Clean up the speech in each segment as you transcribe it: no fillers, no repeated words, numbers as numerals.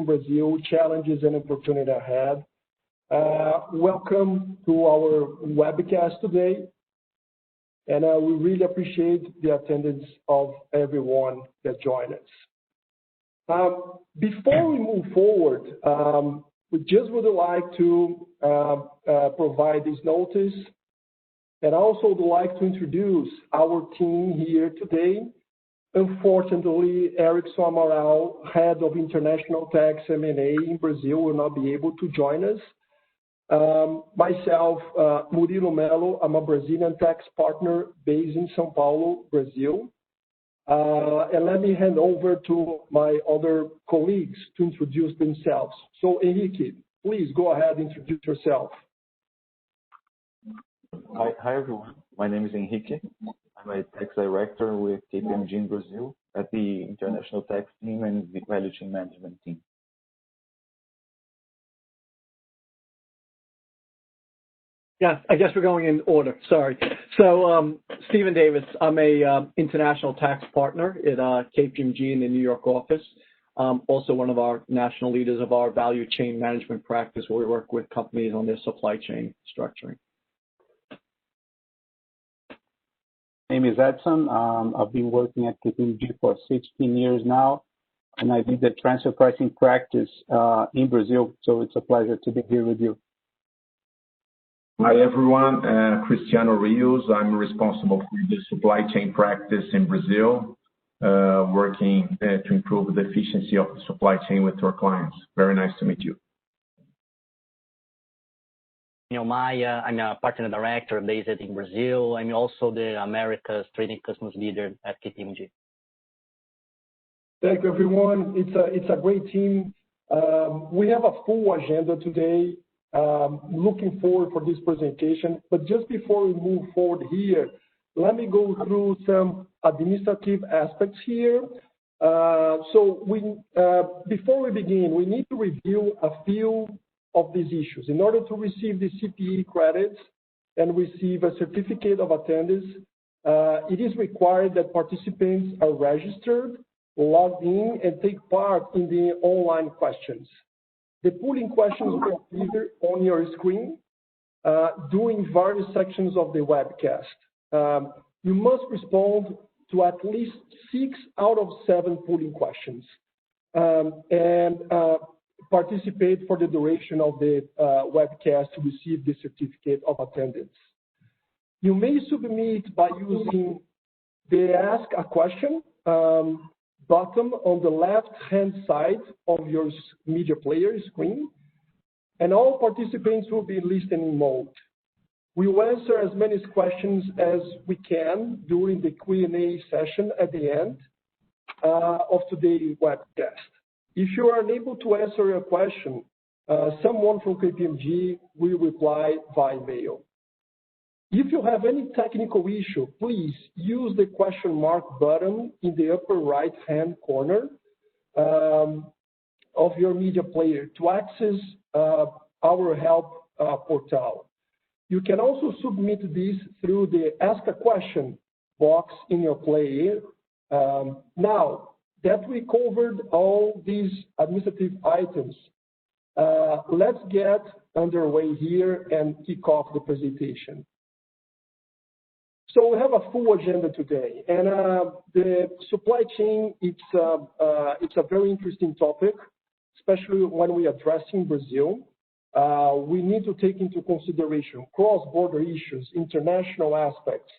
in Brazil, challenges and opportunity ahead. Welcome to our webcast today. And we really appreciate the attendance of everyone that joined us. Before we move forward, we just would like to provide this notice, and also would like to introduce our team here today. Unfortunately, Erickson Amaral, Head of International Tax M&A in Brazil, will not be able to join us. Myself, Murilo Melo, I'm a Brazilian tax partner based in São Paulo, Brazil. And let me hand over to my other colleagues to introduce themselves. So, Henrique, please go ahead and introduce yourself. Hi everyone. My name is Henrique. I'm a tax director with KPMG in Brazil at the International Tax Team and the Value Chain Management Team. Yeah, I guess we're going in order. Sorry. So, Stephen Davis, I'm a international tax partner at KPMG in the New York office. Also one of our national leaders of our value chain management practice, where we work with companies on their supply chain structuring. My name is Edson. I've been working at KPMG for 16 years now, and I did the transfer pricing practice in Brazil. So it's a pleasure to be here with you. Hi everyone, Cristiano Rios. I'm responsible for the supply chain practice in Brazil, working to improve the efficiency of the supply chain with our clients. Very nice to meet you. Maya, I'm a partner director based in Brazil. I'm also the Americas Trading Customs Leader at KPMG. Thank you, everyone. It's a great team. We have a full agenda today. Looking forward for this presentation. But just before we move forward here, let me go through some administrative aspects here. Before we begin, we need to review a few of these issues. In order to receive the CPE credits and receive a certificate of attendance, it is required that participants are registered, logged in, and take part in the online questions. The polling questions will appear on your screen during various sections of the webcast. You must respond to at least 6 out of 7 polling questions and participate for the duration of the webcast to receive the certificate of attendance. You may submit by using the Ask a Question button on the left-hand side of your media player screen, and all participants will be in listening mode. We will answer as many questions as we can during the Q&A session at the end of today's webcast. If you are unable to answer your question, someone from KPMG will reply via mail. If you have any technical issue, please use the question mark button in the upper right-hand corner of your media player to access our help portal. You can also submit this through the Ask a Question box in your player. Now that we covered all these administrative items, let's get underway here and kick off the presentation. So we have a full agenda today, and the supply chain, it's a very interesting topic, especially when we are addressing Brazil. We need to take into consideration cross-border issues, international aspects,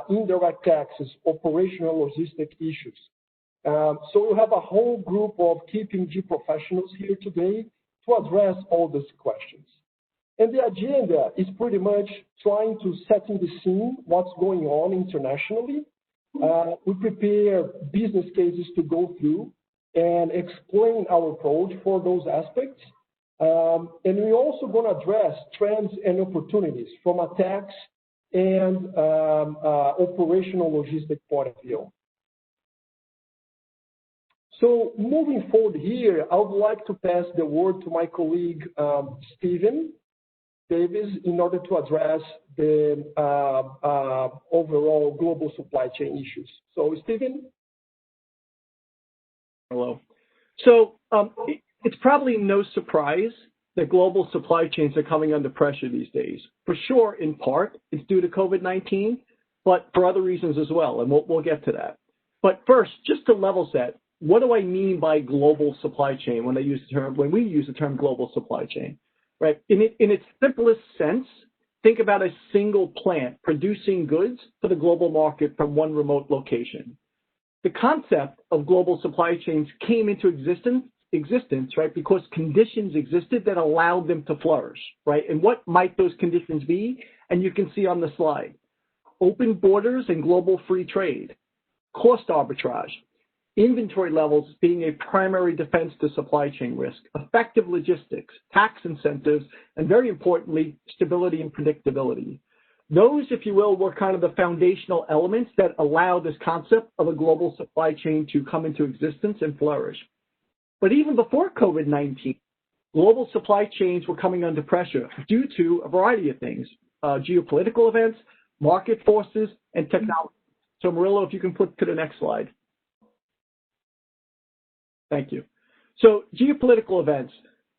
indirect taxes, operational logistic issues. So we have a whole group of KPMG professionals here today to address all these questions. And the agenda is pretty much trying to set in the scene what's going on internationally. We prepare business cases to go through and explain our approach for those aspects. And we're also going to address trends and opportunities from a tax and operational logistic point of view. So moving forward here, I would like to pass the word to my colleague, Stephen Davis, in order to address the overall global supply chain issues. So, Stephen? Hello. So It's probably no surprise that global supply chains are coming under pressure these days. For sure, in part, it's due to COVID-19, but for other reasons as well, and we'll get to that. But first, just to level set, what do I mean by global supply chain when we use the term global supply chain, right? In its simplest sense, think about a single plant producing goods for the global market from one remote location. The concept of global supply chains came into existence, right, because conditions existed that allowed them to flourish, right? And what might those conditions be? And you can see on the slide: open borders and global free trade, cost arbitrage, inventory levels being a primary defense to supply chain risk, effective logistics, tax incentives, and very importantly, stability and predictability. Those, if you will, were kind of the foundational elements that allow this concept of a global supply chain to come into existence and flourish. But even before COVID-19, global supply chains were coming under pressure due to a variety of things: geopolitical events, market forces, and technology. So Murillo, if you can put to the next slide. Thank you. So geopolitical events.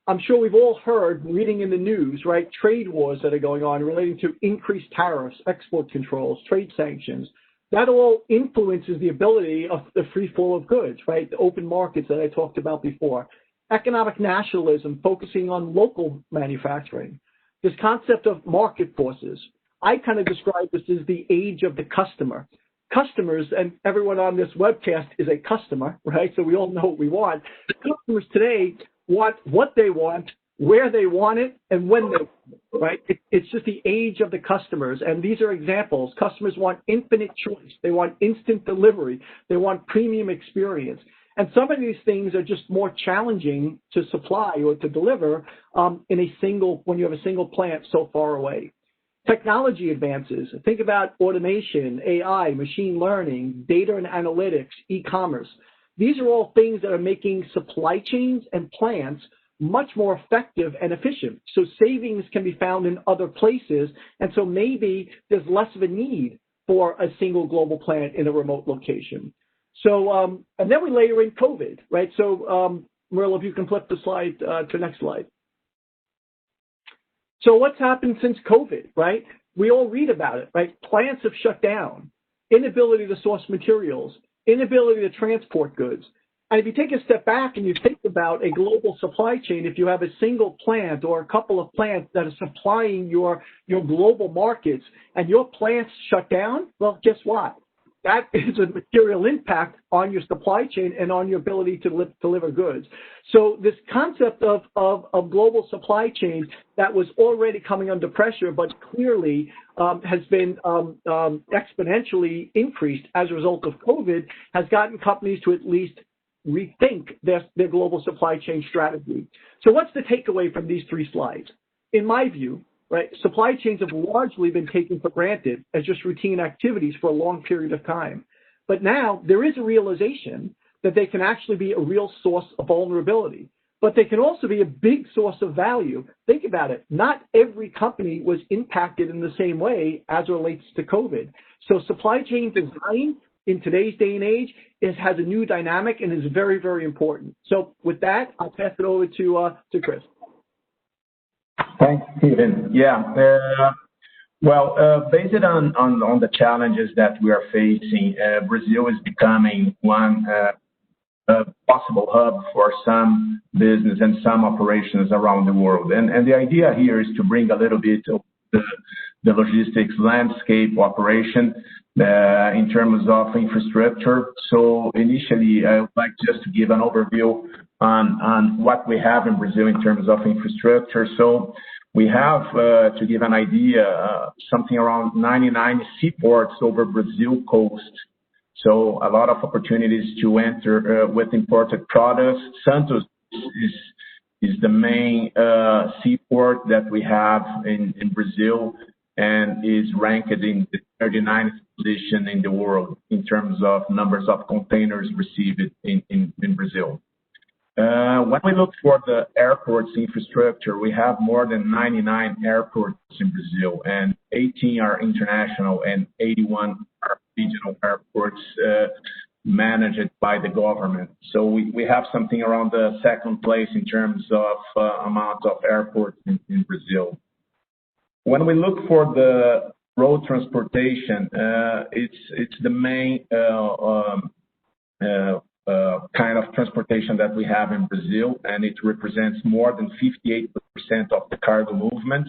I'm sure we've all heard, reading in the news, right, trade wars that are going on relating to increased tariffs, export controls, trade sanctions. That all influences the ability of the free flow of goods, right, the open markets that I talked about before. Economic nationalism, focusing on local manufacturing. This concept of market forces. I kind of describe this as the age of the customer. Customers, and everyone on this webcast is a customer, right? So we all know what we want. Customers today want what they want, where they want it, and when they want it, right? It's just the age of the customers. And these are examples. Customers want infinite choice. They want instant delivery. They want premium experience. And some of these things are just more challenging to supply or to deliver when you have a single plant so far away. Technology advances. Think about automation, AI, machine learning, data and analytics, e-commerce. These are all things that are making supply chains and plants much more effective and efficient. So savings can be found in other places, and so maybe there's less of a need for a single global plant in a remote location. So, and then we layer in COVID, right? So, Murillo, if you can flip the slide to the next slide. So what's happened since COVID, right? We all read about it, right? Plants have shut down, inability to source materials, inability to transport goods. And if you take a step back and you think about a global supply chain, if you have a single plant or a couple of plants that are supplying your global markets and your plants shut down, well, guess what? That is a material impact on your supply chain and on your ability to deliver goods. So this concept of global supply chain that was already coming under pressure, but clearly has been exponentially increased as a result of COVID, has gotten companies to at least rethink their global supply chain strategy. So what's the takeaway from these three slides? In my view, right, supply chains have largely been taken for granted as just routine activities for a long period of time. But now there is a realization that they can actually be a real source of vulnerability, but they can also be a big source of value. Think about it. Not every company was impacted in the same way as it relates to COVID. So supply chain design in today's day and age has a new dynamic and is very, very important. So with that, I'll pass it over to Chris. Thanks, Stephen. Yeah. Based on the challenges that we are facing, Brazil is becoming one possible hub for some business and some operations around the world. And the idea here is to bring a little bit of the logistics landscape operation in terms of infrastructure. So initially, I would like just to give an overview on what we have in Brazil in terms of infrastructure. So we have, to give an idea, something around 99 seaports over Brazil coast. So a lot of opportunities to enter with imported products. Santos is the main seaport that we have in Brazil and is ranked in the 39th position in the world in terms of numbers of containers received in Brazil. When we look for the airports infrastructure, we have more than 99 airports in Brazil, and 18 are international and 81 are regional airports. managed by the government. So we have something around the second place in terms of amount of airports in Brazil. When we look for the road transportation, it's the main kind of transportation that we have in Brazil, and it represents more than 58% of the cargo movement.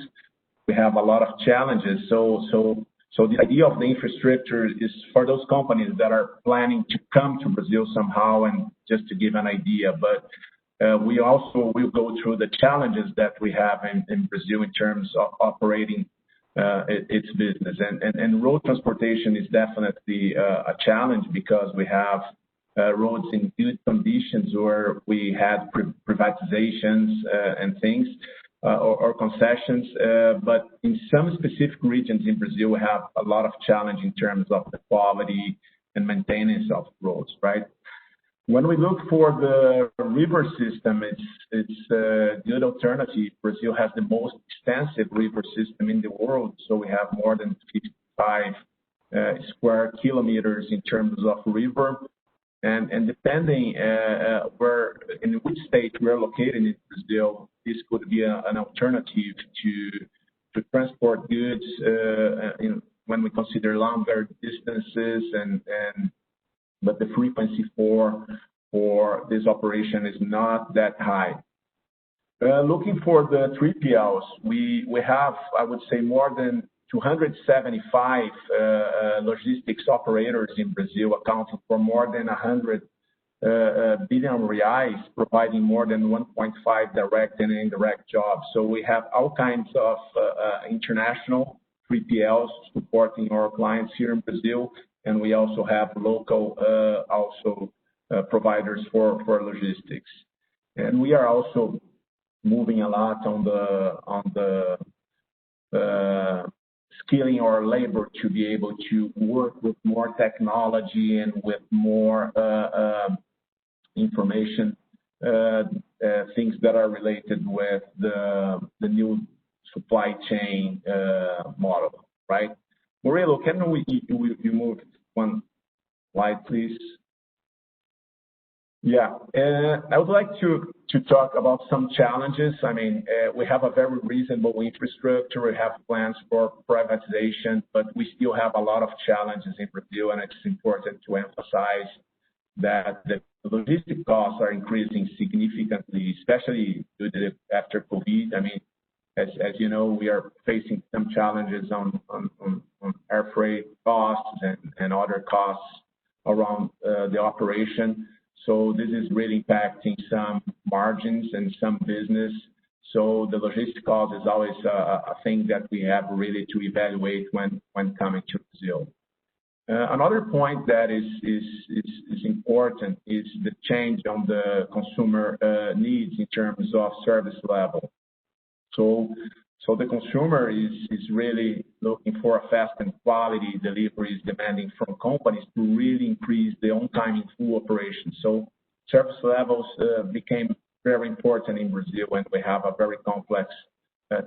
We have a lot of challenges. So the idea of the infrastructure is for those companies that are planning to come to Brazil somehow, and just to give an idea, but we also will go through the challenges that we have in Brazil in terms of operating its business. And road transportation is definitely a challenge because we have roads in good conditions where we had privatizations and things. Or concessions, but in some specific regions in Brazil, we have a lot of challenge in terms of the quality and maintenance of roads, right? When we look for the river system, it's a good alternative. Brazil has the most extensive river system in the world, so we have more than 55 square kilometers in terms of river. And depending in which state we're located in Brazil, this could be an alternative to transport goods when we consider longer distances, but the frequency for this operation is not that high. Looking for the 3PLs, we have, I would say, more than 275 logistics operators in Brazil, accounting for more than 100 billion reais, providing more than 1.5 direct and indirect jobs. So we have all kinds of international 3PLs supporting our clients here in Brazil, and we also have local providers for logistics. And we are also moving a lot on the skilling our labor to be able to work with more technology and with more information, things that are related with the new supply chain model, right? Murilo, can you move one slide, please? Yeah, I would like to talk about some challenges. I mean, we have a very reasonable infrastructure. We have plans for privatization, but we still have a lot of challenges in Brazil, and it's important to emphasize that the logistic costs are increasing significantly, especially after COVID. I mean, as you know, we are facing some challenges on air freight costs and other costs around the operation. So this is really impacting some margins and some business. So the logistic cost is always a thing that we have really to evaluate when coming to Brazil. Another point that is important is the change on the consumer needs in terms of service level. So the consumer is really looking for a fast and quality deliveries, demanding from companies to really increase the on-time and full operation. So service levels became very important in Brazil, and we have a very complex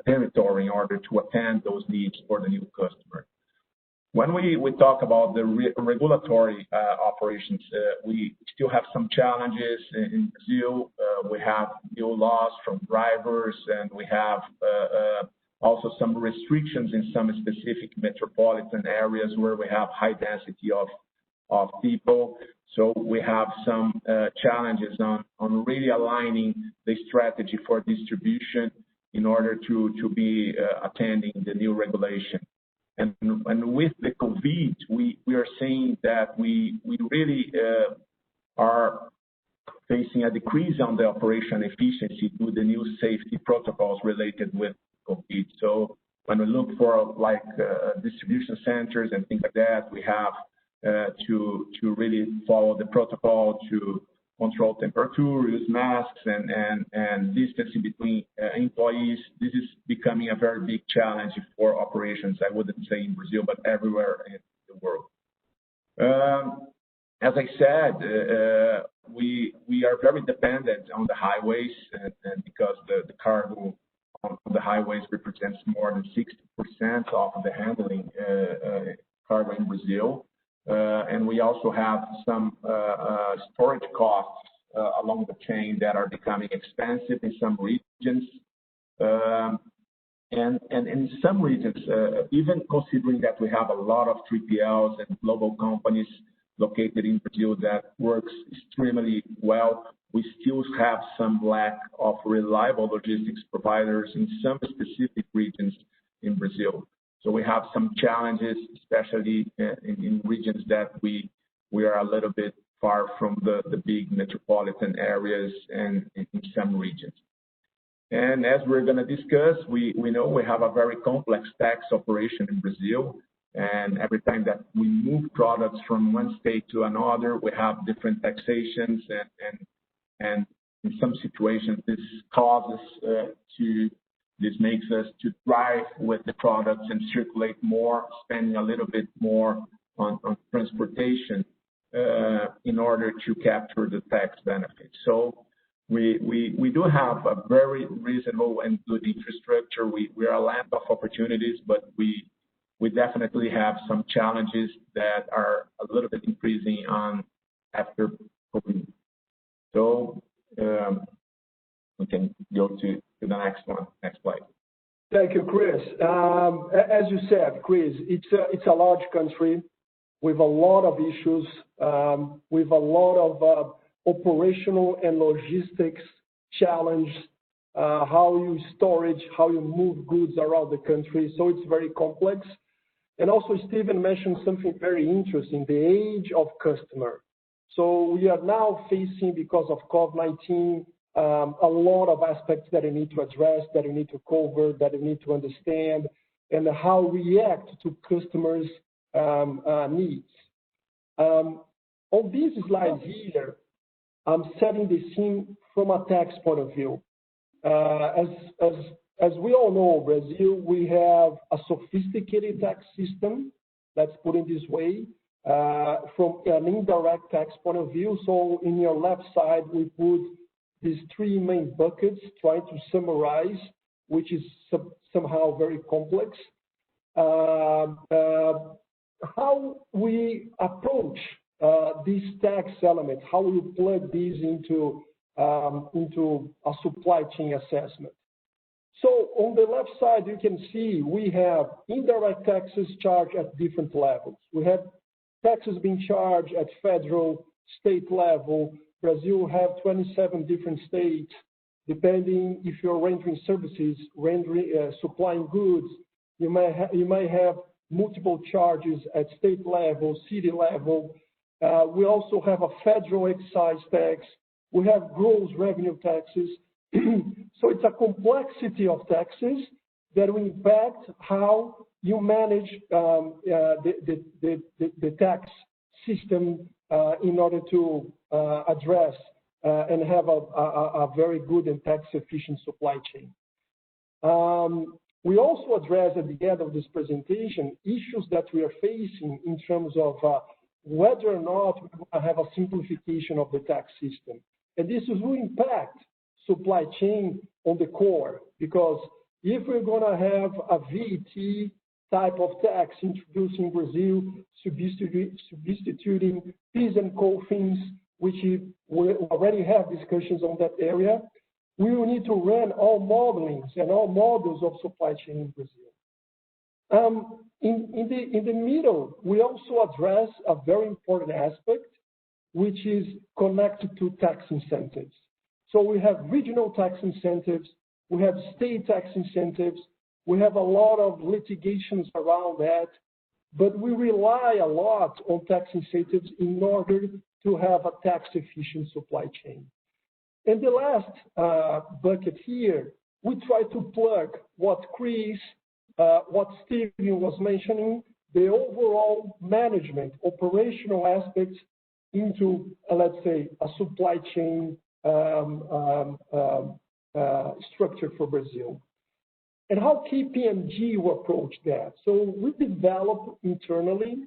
territory in order to attend those needs for the new customer. When we talk about the regulatory operations, we still have some challenges in Brazil. We have new laws from drivers, and we have also some restrictions in some specific metropolitan areas where we have high density of people. So we have some challenges on really aligning the strategy for distribution in order to be attending the new regulation. And with the COVID, we are seeing that we really are facing a decrease on the operation efficiency due to the new safety protocols related with COVID. So when we look for like distribution centers and things like that, we have to really follow the protocol to control temperature, use masks, and distance between employees. This is becoming a very big challenge for operations. I wouldn't say in Brazil, but everywhere in the world. As I said, we are very dependent on the highways, and because the cargo on the highways represents more than 60% of the handling cargo in Brazil. and we also have some storage costs along the chain that are becoming expensive in some regions. And in some regions, even considering that we have a lot of 3PLs and global companies located in Brazil that works extremely well, we still have some lack of reliable logistics providers in some specific regions in Brazil. So we have some challenges, especially in regions that we are a little bit far from the big metropolitan areas and in some regions. And as we're going to discuss, we know we have a very complex tax operation in Brazil. And every time that we move products from one state to another, we have different taxations. And in some situations, this makes us to drive with the products and circulate more, spending a little bit more on transportation in order to capture the tax benefits. So we do have a very reasonable and good infrastructure. We are a land of opportunities, but we definitely have some challenges that are a little bit increasing on after COVID. So we can go to the next one. Next slide. Thank you, Chris. As you said, Chris, it's a large country with a lot of issues, with a lot of operational and logistics challenge, how you storage, how you move goods around the country. So it's very complex. And also, Stephen mentioned something very interesting, the age of customer. So we are now facing, because of COVID-19, a lot of aspects that you need to address, that you need to cover, that you need to understand, and how react to customers' needs. On this slide here, I'm setting the scene from a tax point of view. As we all know, Brazil, we have a sophisticated tax system, let's put it this way, from an indirect tax point of view. So in your left side, we put these three main buckets, trying to summarize, which is somehow very complex. How we approach these tax elements, how we plug these into a supply chain assessment. So on the left side, you can see we have indirect taxes charged at different levels. We have taxes being charged at federal, state level. Brazil have 27 different states, depending if you're rendering services, supplying goods. You may have multiple charges at state level, city level. We also have a federal excise tax. We have gross revenue taxes. So it's a complexity of taxes that will impact how you manage the tax system in order to address and have a very good and tax-efficient supply chain. We also address at the end of this presentation issues that we are facing in terms of whether or not we have a simplification of the tax system. And this will impact supply chain on the core, because if we're going to have a VAT type of tax introduced in Brazil, substituting PIS and COFINS, which we already have discussions on that area, we will need to run all modelings and all models of supply chain in Brazil. In the middle, we also address a very important aspect, which is connected to tax incentives. So we have regional tax incentives, we have state tax incentives, we have a lot of litigations around that, but we rely a lot on tax incentives in order to have a tax-efficient supply chain. And the last bucket here, we try to plug what Chris, what Stephen was mentioning, the overall management, operational aspects into, let's say, a supply chain structure for Brazil. And how KPMG will approach that? So we develop internally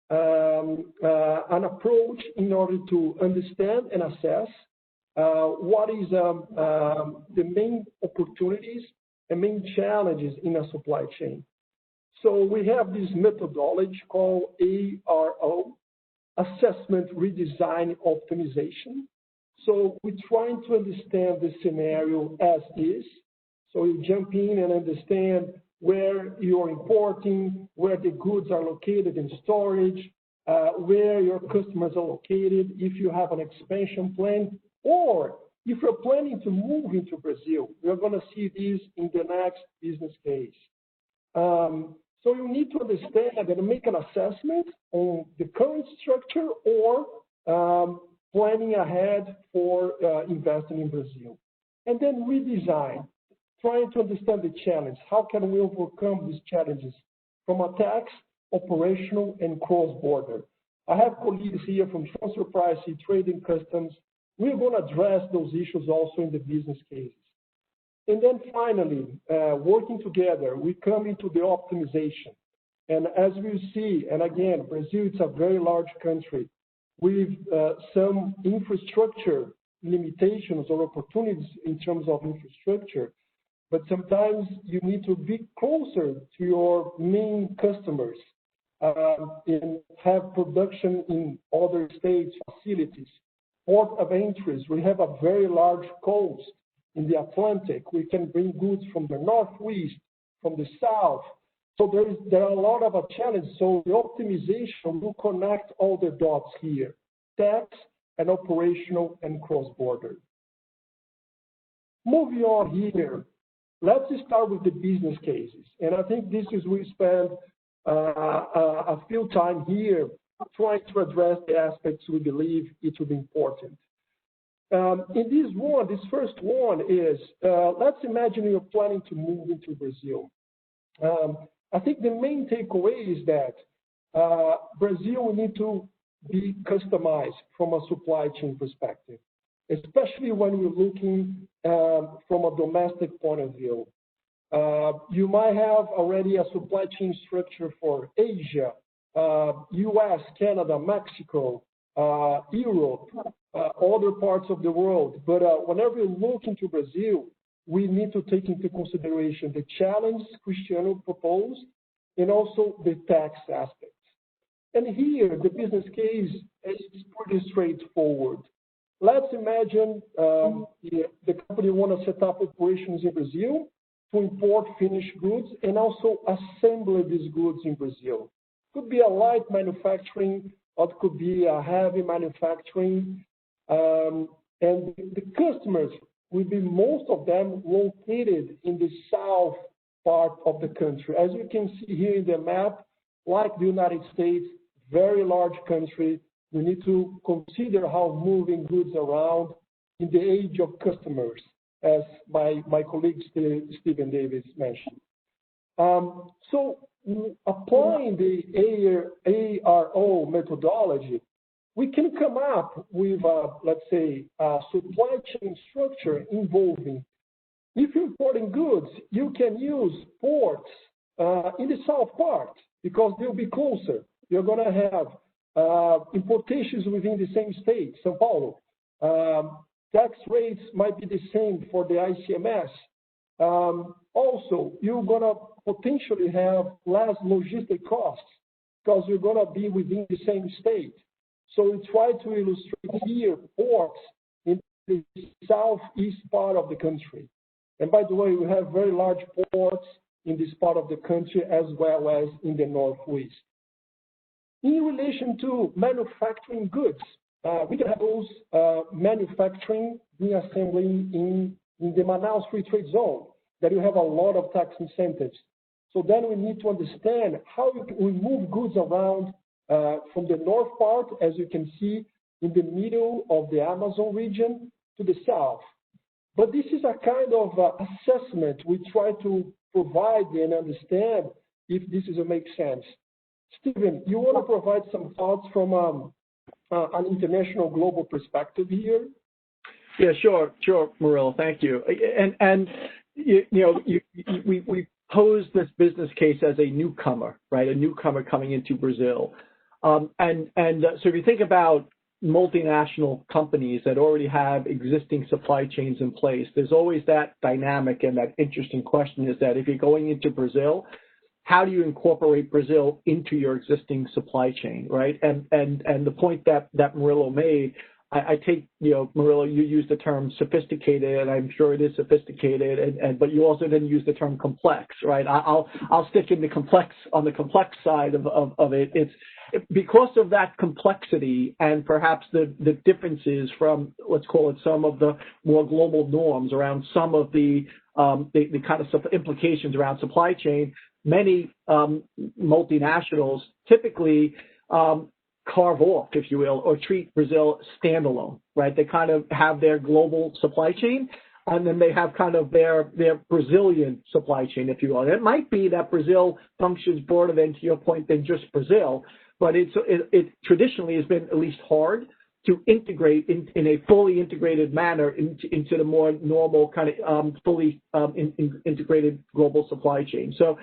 an approach in order to understand and assess what is the main opportunities and main challenges in a supply chain. So we have this methodology called ARO, assessment, redesign, optimization. So we're trying to understand the scenario as is. So you jump in and understand where you're importing, where the goods are located in storage, where your customers are located, if you have an expansion plan, or if you're planning to move into Brazil. We're going to see this in the next business case. So you need to understand and make an assessment on the current structure or planning ahead for investing in Brazil. And then redesign, trying to understand the challenge. How can we overcome these challenges from a tax, operational, and cross-border? I have colleagues here from transfer pricing, trading, customs. We're going to address those issues also in the business cases. And then finally, working together, we come into the optimization. And as we see, and again, Brazil is a very large country with some infrastructure limitations or opportunities in terms of infrastructure, but sometimes you need to be closer to your main customers and have production in other states, facilities, port of entries. We have a very large coast in the Atlantic. We can bring goods from the northwest, from the south. So there are a lot of challenges. So the optimization will connect all the dots here, tax and operational and cross-border. Moving on here, let's start with the business cases. And I think this is we spend a few time here trying to address the aspects we believe it will be important. In this first one is, let's imagine you're planning to move into Brazil. I think the main takeaway is that Brazil will need to be customized from a supply chain perspective, especially when we're looking from a domestic point of view. You might have already a supply chain structure for Asia, US, Canada, Mexico, Europe, other parts of the world. But whenever you look into Brazil, we need to take into consideration the challenge Cristiano proposed and also the tax aspects. And here, the business case is pretty straightforward. Let's imagine the company wants to set up operations in Brazil to import finished goods and also assemble these goods in Brazil. Could be a light manufacturing, or it could be a heavy manufacturing. And the customers will be, most of them, located in the south part of the country. As you can see here in the map, like the United States, very large country, we need to consider how moving goods around in the age of customers, as my colleague Stephen Davis mentioned. So applying the ARO methodology, we can come up with, let's say, a supply chain structure involving, if you're importing goods, you can use ports in the south part because they'll be closer. You're going to have importations within the same state, São Paulo. Tax rates might be the same for the ICMS. Also, you're going to potentially have less logistic costs because you're going to be within the same state. So we try to illustrate here ports in the southeast part of the country. And by the way, we have very large ports in this part of the country as well as in the northwest. In relation to manufacturing goods, we can have those manufacturing being assembling in the Manaus Free Trade Zone, that you have a lot of tax incentives. So then we need to understand how we move goods around from the north part, as you can see, in the middle of the Amazon region to the south. But this is a kind of assessment we try to provide and understand if this makes sense. Stephen, you want to provide some thoughts from an international global perspective here? Yeah, sure, Murilo, thank you. And we pose this business case as a newcomer, right? A newcomer coming into Brazil. So if you think about multinational companies that already have existing supply chains in place, there's always that dynamic, and that interesting question is that if you're going into Brazil, how do you incorporate Brazil into your existing supply chain, right? And the point that Murilo made, I take, Murilo, you used the term sophisticated, and I'm sure it is sophisticated, but you also didn't use the term complex, right? I'll stick in the complex, on the complex side of it. It's because of that complexity and perhaps the differences from, let's call it, some of the more global norms around some of the kind of implications around supply chain. Many multinationals typically carve off, if you will, or treat Brazil standalone, right? They kind of have their global supply chain, and then they have kind of their Brazilian supply chain, if you will. And it might be that Brazil functions broader than, to your point, than just Brazil, but it traditionally has been at least hard to integrate in a fully integrated manner into the more normal kind of fully integrated global supply chain. So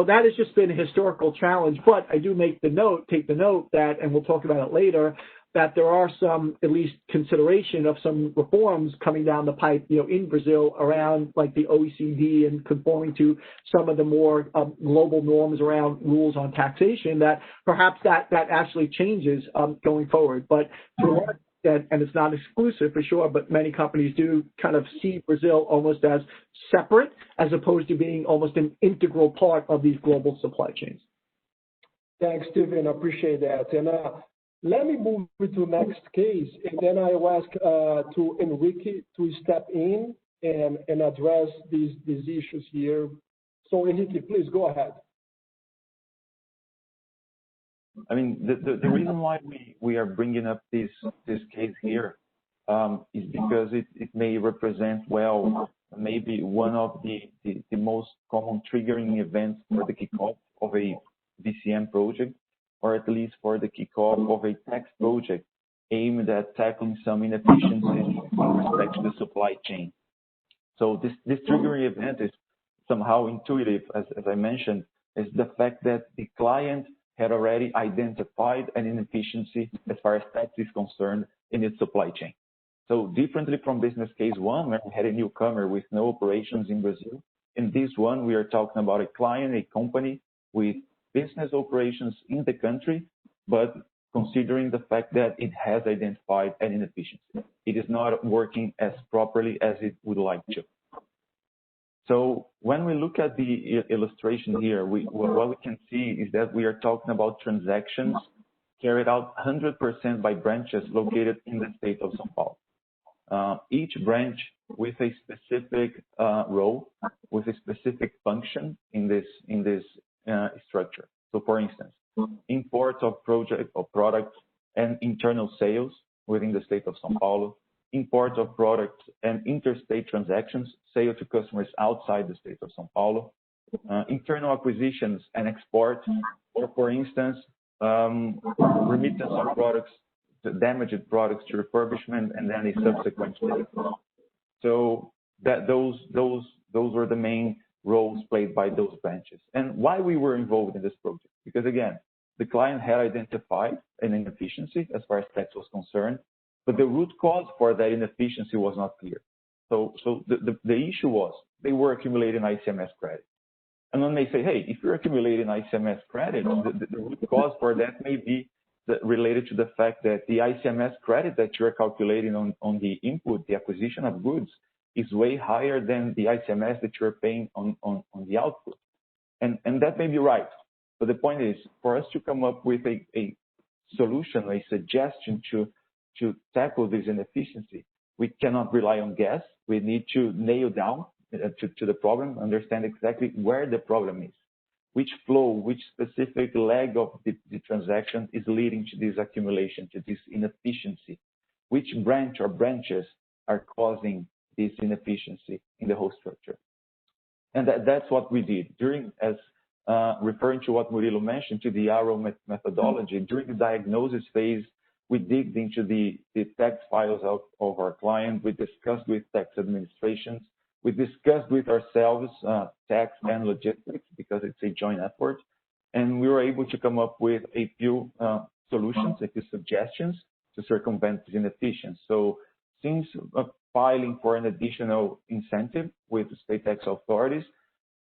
that has just been a historical challenge. But I do take the note that, and we'll talk about it later, that there are some, at least, consideration of some reforms coming down the pipe, in Brazil around like the OECD and conforming to some of the more global norms around rules on taxation, that perhaps that actually changes going forward. But and it's not exclusive for sure, but many companies do kind of see Brazil almost as separate as opposed to being almost an integral part of these global supply chains. Thanks, Stephen. I appreciate that. And let me move to the next case, and then I will ask to Enrique to step in and address these issues here. So, Enrique, please go ahead. I mean, the reason why we are bringing up this case here is because it may represent, well, maybe one of the most common triggering events for the kickoff of a VCM project, or at least for the kickoff of a tax project aimed at tackling some inefficiencies with respect to the supply chain. So this triggering event is somehow intuitive, as I mentioned, is the fact that the client had already identified an inefficiency as far as tax is concerned in its supply chain. So differently from business case one, where we had a newcomer with no operations in Brazil, in this one, we are talking about a client, a company with business operations in the country, but considering the fact that it has identified an inefficiency. It is not working as properly as it would like to. So when we look at the illustration here, what we can see is that we are talking about transactions carried out 100% by branches located in the state of São Paulo. Each branch with a specific role, with a specific function in this structure. So, for instance, imports of products and internal sales within the state of São Paulo, imports of products and interstate transactions, sale to customers outside the state of São Paulo, internal acquisitions and exports, or for instance, remittance of products, damaged products to refurbishment and then a subsequent sale. So those were the main roles played by those branches. And why we were involved in this project? Because again, the client had identified an inefficiency as far as tax was concerned, but the root cause for that inefficiency was not clear. So the issue was they were accumulating ICMS credit. And when they say, hey, if you're accumulating ICMS credit, the root cause for that may be related to the fact that the ICMS credit that you're calculating on the input, the acquisition of goods, is way higher than the ICMS that you're paying on the output. And that may be right. But the point is, for us to come up with a solution, a suggestion to tackle this inefficiency, we cannot rely on guess. We need to nail down to the problem, understand exactly where the problem is, which flow, which specific leg of the transaction is leading to this accumulation, to this inefficiency, which branch or branches are causing this inefficiency in the whole structure. And that's what we did. Referring to what Murilo mentioned, to the ARO methodology, during the diagnosis phase, we digged into the tax files of our client. We discussed with tax administrations. We discussed with ourselves tax and logistics because it's a joint effort. And we were able to come up with a few solutions, a few suggestions to circumvent this inefficiency. So since filing for an additional incentive with the state tax authorities,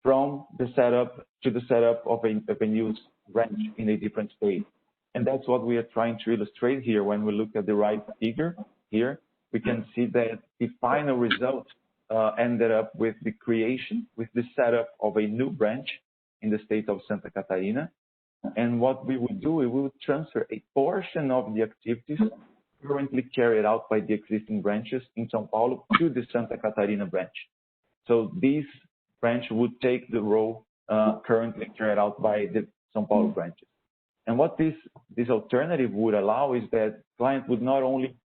from the setup of a new branch in a different state. And that's what we are trying to illustrate here. When we look at the right figure here, we can see that the final result ended up with the creation, with the setup of a new branch in the state of Santa Catarina. And what we would do, we would transfer a portion of the activities currently carried out by the existing branches in São Paulo to the Santa Catarina branch. So this branch would take the role currently carried out by the São Paulo branches. And what this alternative would allow is that client would not only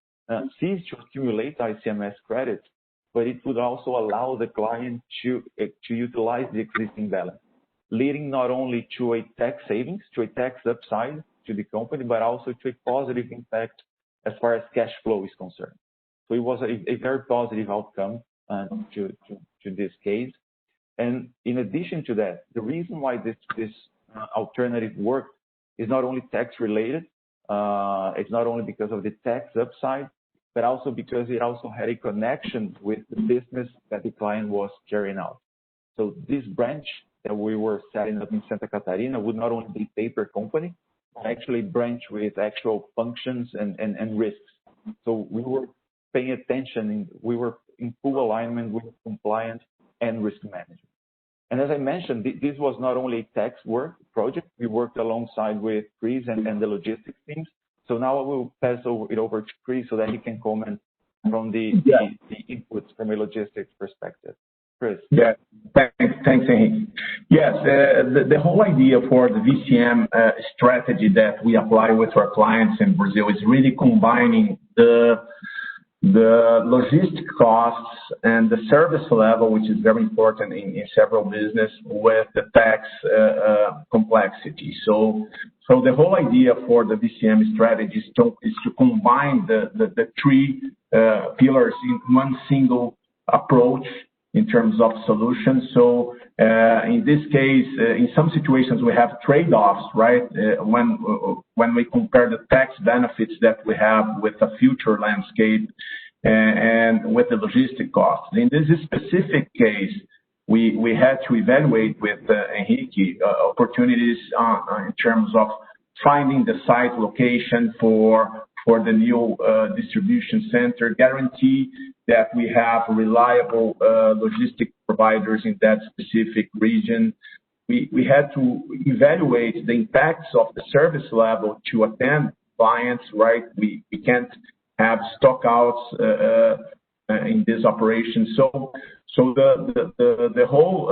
cease to accumulate ICMS credits, but it would also allow the client to utilize the existing balance, leading not only to a tax savings, to a tax upside to the company, but also to a positive impact as far as cash flow is concerned. So it was a very positive outcome to this case. And in addition to that, the reason why this alternative worked is not only tax related, it's not only because of the tax upside, but also because it also had a connection with the business that the client was carrying out. So this branch that we were setting up in Santa Catarina would not only be a paper company, but actually branch with actual functions and risks. So we were paying attention, and we were in full alignment with compliance and risk management. And as I mentioned, this was not only a tax work project. We worked alongside with Chris and the logistics teams. So now I will pass it over to Chris so that he can comment from the inputs from a logistics perspective. Chris. Yeah, thanks, Henrique. Yes, the whole idea for the VCM strategy that we apply with our clients in Brazil is really combining the logistic costs and the service level, which is very important in several business, with the tax complexity. So the whole idea for the VCM strategy is to combine the three pillars in one single approach in terms of solutions. So in this case, in some situations we have trade-offs, right? When we compare the tax benefits that we have with a future landscape and with the logistic costs. In this specific case, we had to evaluate with Henrique opportunities in terms of finding the site location for the new distribution center, guarantee that we have reliable logistic providers in that specific region. We had to evaluate the impacts of the service level to attend clients, right? We can't have stockouts in this operation. So the whole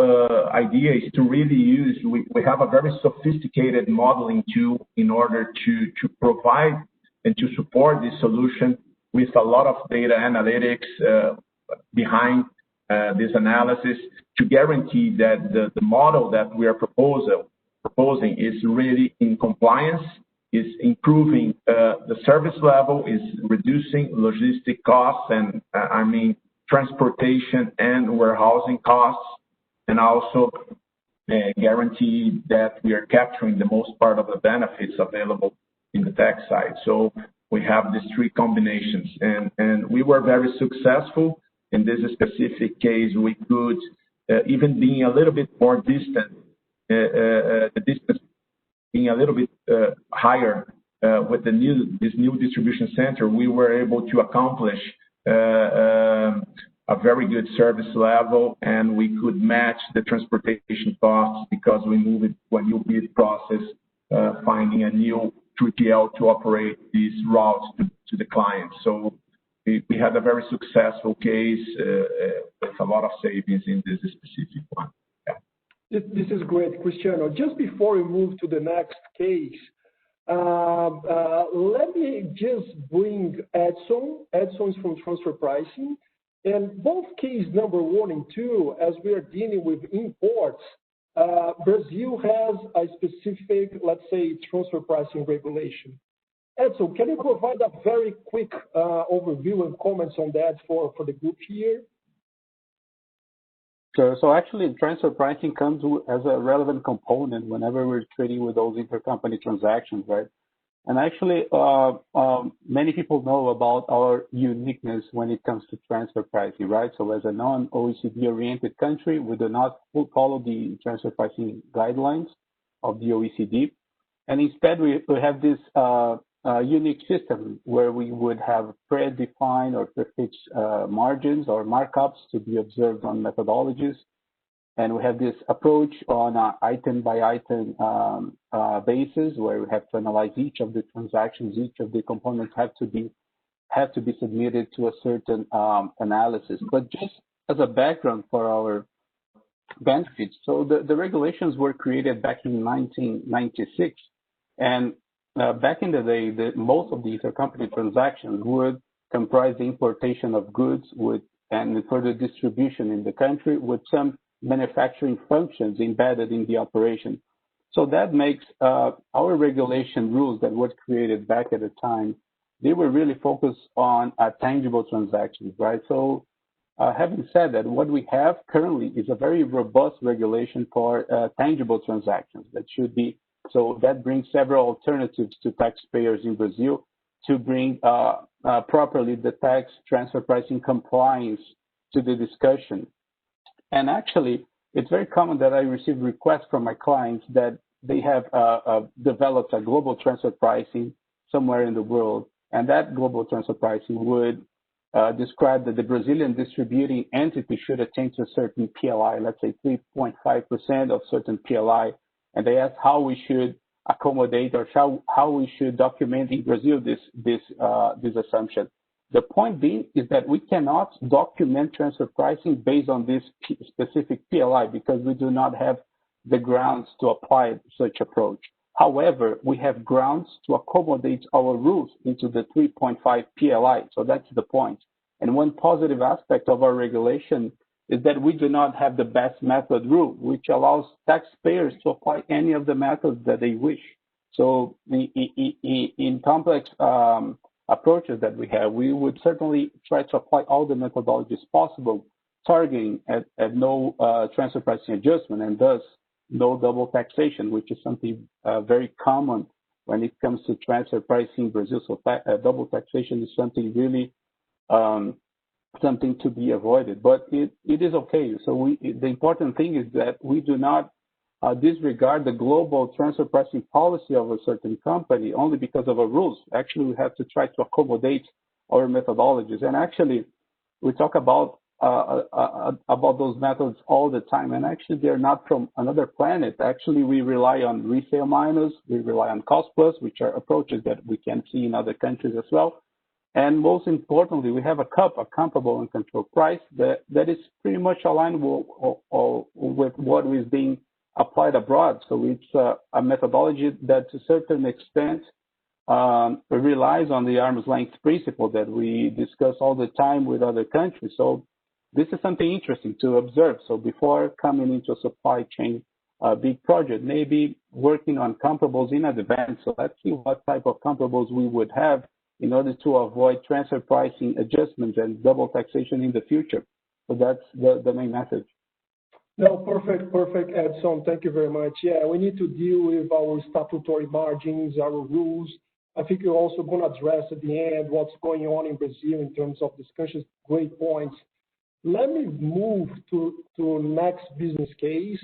idea is to really use, we have a very sophisticated modeling tool in order to provide and to support this solution with a lot of data analytics behind this analysis to guarantee that the model that we are proposing is really in compliance, is improving the service level, is reducing logistic costs and transportation and warehousing costs, and also guarantee that we are capturing the most part of the benefits available in the tax side. So we have these three combinations, and we were very successful in this specific case. We could even being a little bit more distant, the distance being a little bit higher with this new distribution center, we were able to accomplish a very good service level, and we could match the transportation costs because we moved it to a new bid process, finding a new 3PL to operate these routes to the client. So we had a very successful case with a lot of savings in this specific one. Yeah. This is great, Cristiano. Just before we move to the next case, let me just bring Edson. Edson is from transfer pricing. And both case number 1 and 2, as we are dealing with imports, Brazil has a specific, let's say, transfer pricing regulation. Edson, can you provide a very quick overview and comments on that for the group here? Sure. So actually, transfer pricing comes as a relevant component whenever we're trading with those intercompany transactions, right? And actually, many people know about our uniqueness when it comes to transfer pricing, right? So as a non-OECD oriented country, we do not follow the transfer pricing guidelines of the OECD. And instead, we have this unique system where we would have predefined or prefixed margins or markups to be observed on methodologies. And we have this approach on an item-by-item basis, where we have to analyze each of the transactions, each of the components have to be submitted to a certain analysis. But just as a background for our benefits, so the regulations were created back in 1996, and back in the day, most of the intercompany transactions would comprise the importation of goods and further distribution in the country with some manufacturing functions embedded in the operation. So that makes our regulation rules that were created back at the time, they were really focused on tangible transactions, right? So having said that, what we have currently is a very robust regulation for tangible transactions that should be, so that brings several alternatives to taxpayers in Brazil to bring properly the tax transfer pricing compliance to the discussion. And actually, it's very common that I receive requests from my clients that they have developed a global transfer pricing somewhere in the world, and that global transfer pricing would describe that the Brazilian distributing entity should attain to a certain PLI, let's say 3.5% of certain PLI, and they ask how we should accommodate or how we should document in Brazil this assumption. The point being is that we cannot document transfer pricing based on this specific PLI because we do not have the grounds to apply such approach. However, we have grounds to accommodate our rules into the 3.5 PLI. So that's the point. And one positive aspect of our regulation is that we do not have the best method rule, which allows taxpayers to apply any of the methods that they wish. So in complex approaches that we have, we would certainly try to apply all the methodologies possible, targeting at no transfer pricing adjustment and thus no double taxation, which is something very common when it comes to transfer pricing in Brazil. So double taxation is something really something to be avoided, but it is okay. So the important thing is that we do not disregard the global transfer pricing policy of a certain company only because of our rules. Actually, we have to try to accommodate our methodologies. And actually, we talk about those methods all the time. And actually, they're not from another planet. Actually, we rely on resale minus, we rely on cost plus, which are approaches that we can see in other countries as well. And most importantly, we have a comparable and controlled price that is pretty much aligned with what is being applied abroad. So it's a methodology that to a certain extent relies on the arm's length principle that we discuss all the time with other countries. So this is something interesting to observe. So before coming into a supply chain big project, maybe working on comparables in advance. So let's see what type of comparables we would have in order to avoid transfer pricing adjustments and double taxation in the future. So that's the main message. No, perfect, Edson. Thank you very much. Yeah, we need to deal with our statutory margins, our rules. I think you're also going to address at the end what's going on in Brazil in terms of discussions. Great points. Let me move to next business case.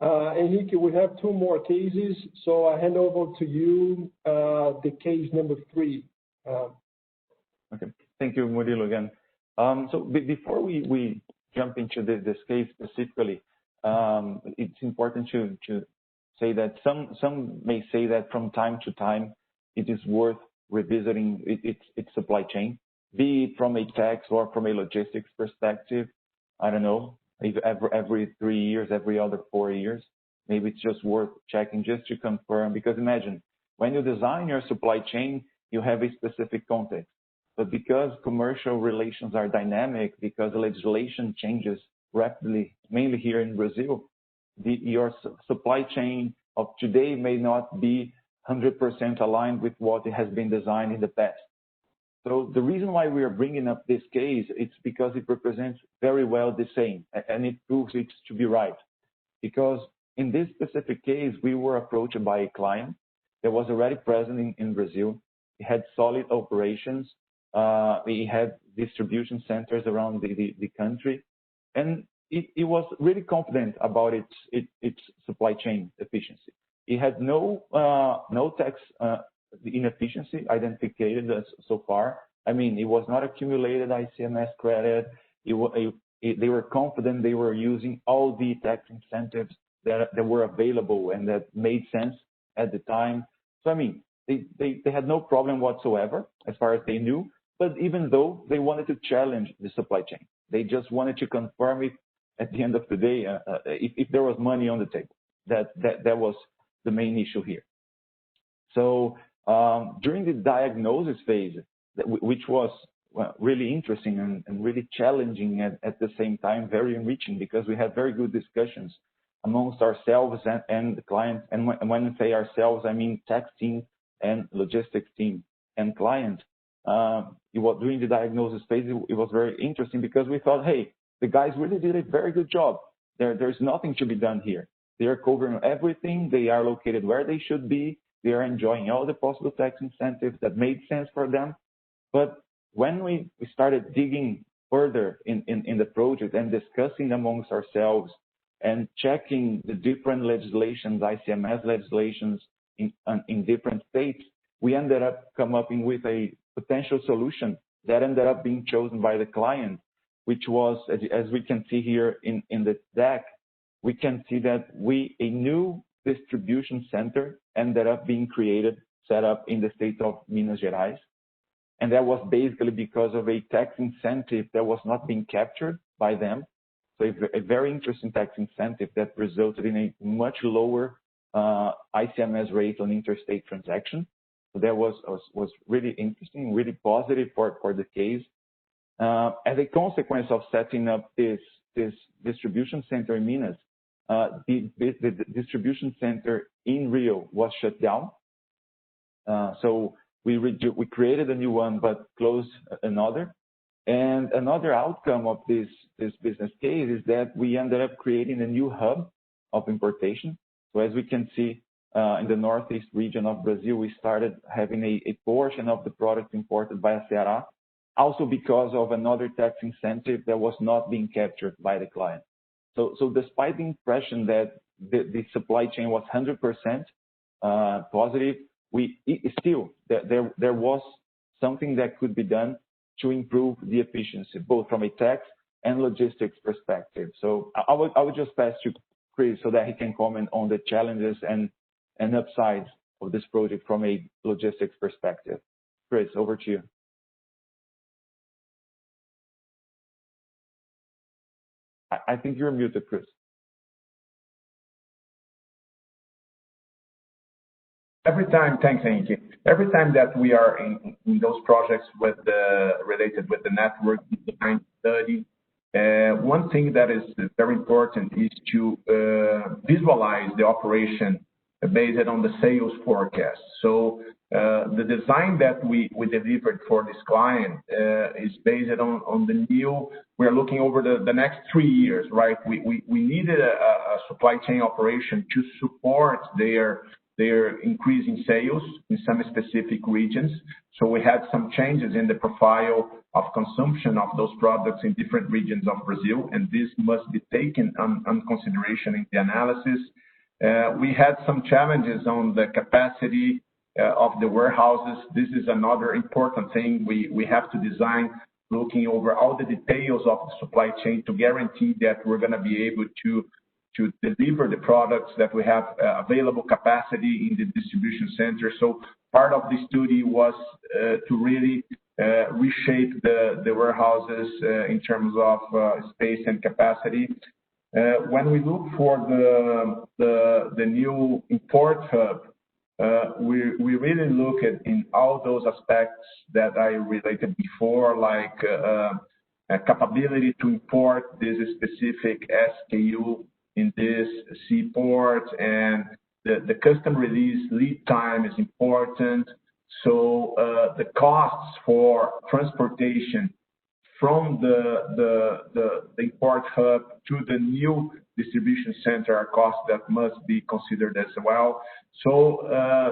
Henrique, we have two more cases, so I hand over to you, the case number 3. Okay, thank you, Murilo, again. So before we jump into this case specifically, it's important to say that some may say that from time to time it is worth revisiting its supply chain, be it from a tax or from a logistics perspective. I don't know, if every 3 years, every other 4 years, maybe it's just worth checking just to confirm. Because imagine when you design your supply chain, you have a specific context. But because commercial relations are dynamic, because legislation changes rapidly, mainly here in Brazil, your supply chain of today may not be 100% aligned with what has been designed in the past. So the reason why we are bringing up this case, it's because it represents very well the same, and it proves it to be right. Because in this specific case, we were approached by a client that was already present in Brazil. It had solid operations. We had distribution centers around the country, and it was really confident about its supply chain efficiency. It had no tax inefficiency identified so far. I mean, it was not accumulated ICMS credit. They were confident they were using all the tax incentives that were available and that made sense at the time. So I mean, they had no problem whatsoever as far as they knew. But even though they wanted to challenge the supply chain, they just wanted to confirm it at the end of the day, if there was money on the table. That was the main issue here. So during the diagnosis phase, which was really interesting and really challenging at the same time, very enriching, because we had very good discussions amongst ourselves and the clients. And when I say ourselves, I mean tax team and logistics team and client. During the diagnosis phase, it was very interesting because we thought, hey, the guys really did a very good job. There's nothing to be done here. They are covering everything. They are located where they should be. They are enjoying all the possible tax incentives that made sense for them. But when we started digging further in the project and discussing amongst ourselves and checking the different legislations, ICMS legislations in different states, we ended up coming with a potential solution that ended up being chosen by the client, which was, as we can see here in the deck, we can see that a new distribution center ended up being set up in the state of Minas Gerais. And that was basically because of a tax incentive that was not being captured by them. So a very interesting tax incentive that resulted in a much lower ICMS rate on interstate transactions. So that was really interesting, really positive for the case. As a consequence of setting up this distribution center in Minas, the distribution center in Rio was shut down. So we created a new one, but closed another. And another outcome of this business case is that we ended up creating a new hub of importation. So as we can see in the northeast region of Brazil, we started having a portion of the product imported by Ceará, also because of another tax incentive that was not being captured by the client. So despite the impression that the supply chain was 100% positive, there was something that could be done to improve the efficiency, both from a tax and logistics perspective. So I would just pass to Chris so that he can comment on the challenges and upsides of this project from a logistics perspective. Chris, over to you. I think you're muted, Chris. Thanks, Henrique. Every time that we are in those projects related with the network design study, one thing that is very important is to visualize the operation based on the sales forecast. So the design that we delivered for this client is based on the new. We're looking over the next 3 years, right? We needed a supply chain operation to support their increasing sales in some specific regions. So we had some changes in the profile of consumption of those products in different regions of Brazil, and this must be taken on consideration in the analysis. We had some challenges on the capacity of the warehouses. This is another important thing we have to design, looking over all the details of the supply chain to guarantee that we're going to be able to deliver the products, that we have available capacity in the distribution center. So part of the study was to really reshape the warehouses in terms of space and capacity. When we look for the new import hub, we really look at in all those aspects that I related before, like capability to import this specific SKU in this seaport, and the custom release lead time is important. So the costs for transportation from the import hub to the new distribution center are costs that must be considered as well. So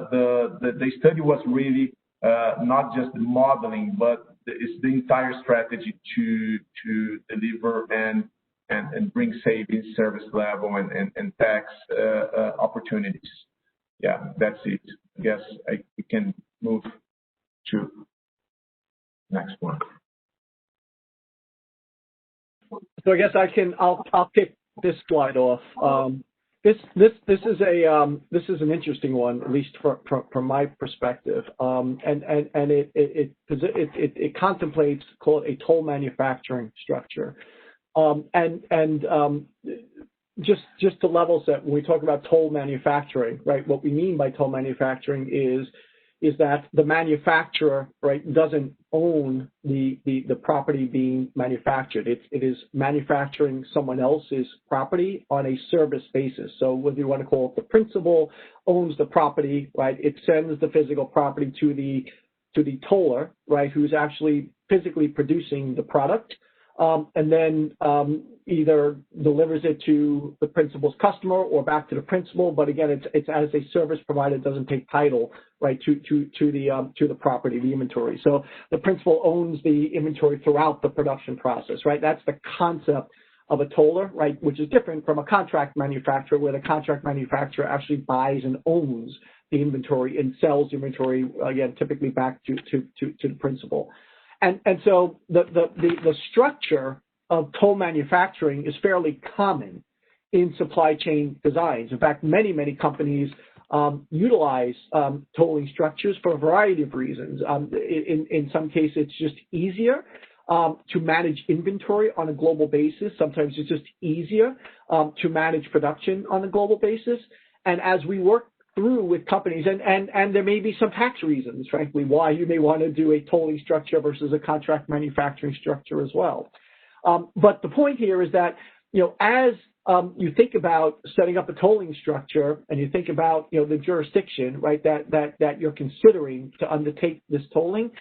the study was really not just the modeling, but it's the entire strategy to deliver and bring savings, service level, and tax opportunities. Yeah, that's it. I guess we can move to next one. So I guess I'll kick this slide off. This is an interesting one, at least from my perspective, and it contemplates, call it a toll manufacturing structure, just to level set, when we talk about toll manufacturing, right? What we mean by toll manufacturing is that the manufacturer, right, doesn't own the property being manufactured. It is manufacturing someone else's property on a service basis. So whether you want to call it the principal owns the property, right? It sends the physical property to the toller, right, who's actually physically producing the product, and then either delivers it to the principal's customer or back to the principal. But again, it's as a service provider, it doesn't take title, right, to the property, the inventory. So the principal owns the inventory throughout the production process, right? That's the concept of a toller, right, which is different from a contract manufacturer, where the contract manufacturer actually buys and owns the inventory and sells the inventory, again, typically back to the principal. And so the structure of toll manufacturing is fairly common in supply chain designs. In fact, many companies utilize tolling structures for a variety of reasons. In some cases, it's just easier to manage inventory on a global basis. Sometimes it's just easier to manage production on a global basis. And as we work through with companies, and there may be some tax reasons, frankly, why you may want to do a tolling structure versus a contract manufacturing structure as well. But the point here is that, as you think about setting up a tolling structure and you think about, the jurisdiction, right, that you're considering to undertake this tolling,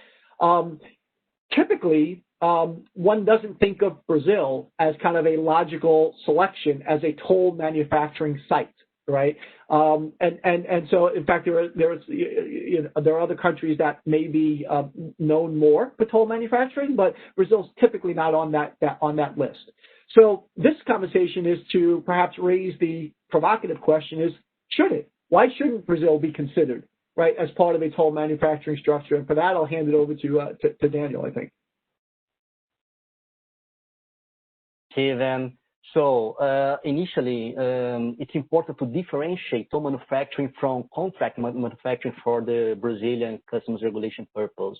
typically one doesn't think of Brazil as kind of a logical selection as a toll manufacturing site. Right, and so in fact there are other countries that may be known more for toll manufacturing, but Brazil's typically not on that list. So this conversation is to perhaps raise the provocative question: is should it? Why shouldn't Brazil be considered, right, as part of a toll manufacturing structure? And for that, I'll hand it over to Daniel, I think. Okay, then. So initially, it's important to differentiate toll manufacturing from contract manufacturing for the Brazilian customs regulation purpose.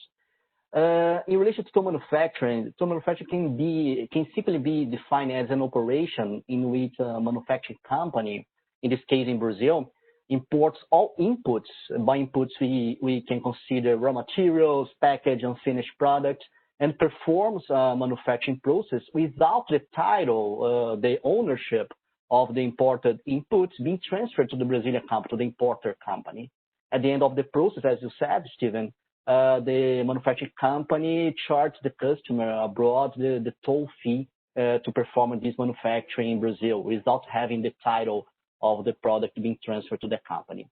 In relation to toll manufacturing can simply be defined as an operation in which a manufacturing company, in this case in Brazil, imports all inputs. By inputs, we can consider raw materials, packaged and finished products, and performs a manufacturing process without the title, the ownership of the imported inputs being transferred to the Brazilian company, to the importer company. At the end of the process, as you said, Stephen, the manufacturing company charges the customer abroad the toll fee to perform this manufacturing in Brazil without having the title of the product being transferred to the company.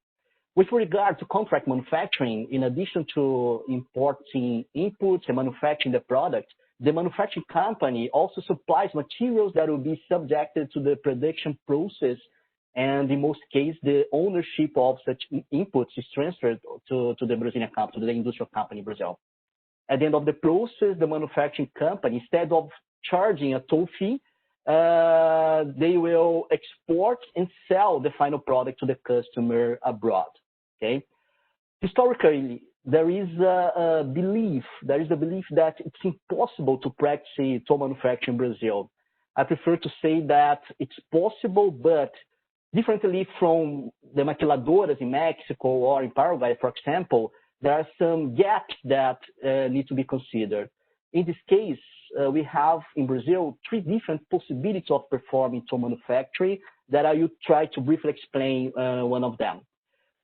With regard to contract manufacturing, in addition to importing inputs and manufacturing the product, the manufacturing company also supplies materials that will be subjected to the production process, and in most cases, the ownership of such inputs is transferred to the Brazilian company, to the industrial company in Brazil. At the end of the process, the manufacturing company, instead of charging a toll fee, they will export and sell the final product to the customer abroad. Okay. Historically, there is a belief that it's impossible to practice toll manufacturing in Brazil. I prefer to say that it's possible, but differently from the maquiladoras in Mexico or in Paraguay, for example, there are some gaps that need to be considered. In this case, we have in Brazil 3 different possibilities of performing toll manufacturing that I will try to briefly explain one of them.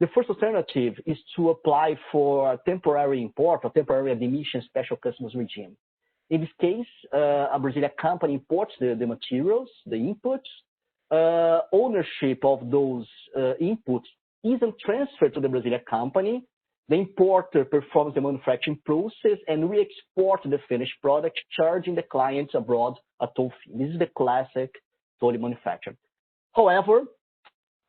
The first alternative is to apply for a temporary import or temporary admission special customs regime. In this case, a Brazilian company imports the materials, the inputs. Ownership of those inputs isn't transferred to the Brazilian company. The importer performs the manufacturing process and re-export the finished product, charging the clients abroad a toll fee. This is the classic toll manufacturing. However,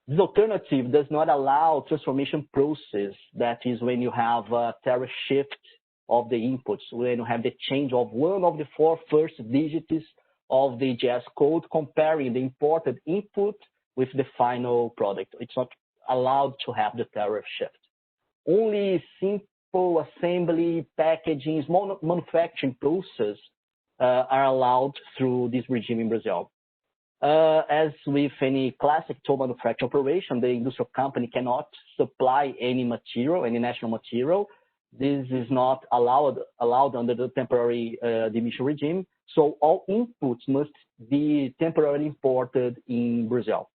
this alternative does not allow transformation process. That is when you have a tariff shift of the inputs, when you have the change of one of the four first digits of the EGS code, comparing the imported input with the final product. It's not allowed to have the tariff shift. Only simple assembly, packaging, small manufacturing process are allowed through this regime in Brazil. As with any classic toll manufacturing operation, the industrial company cannot supply any material, any national material. This is not allowed under the temporary de-missio regime. So all inputs must be temporarily imported in Brazil.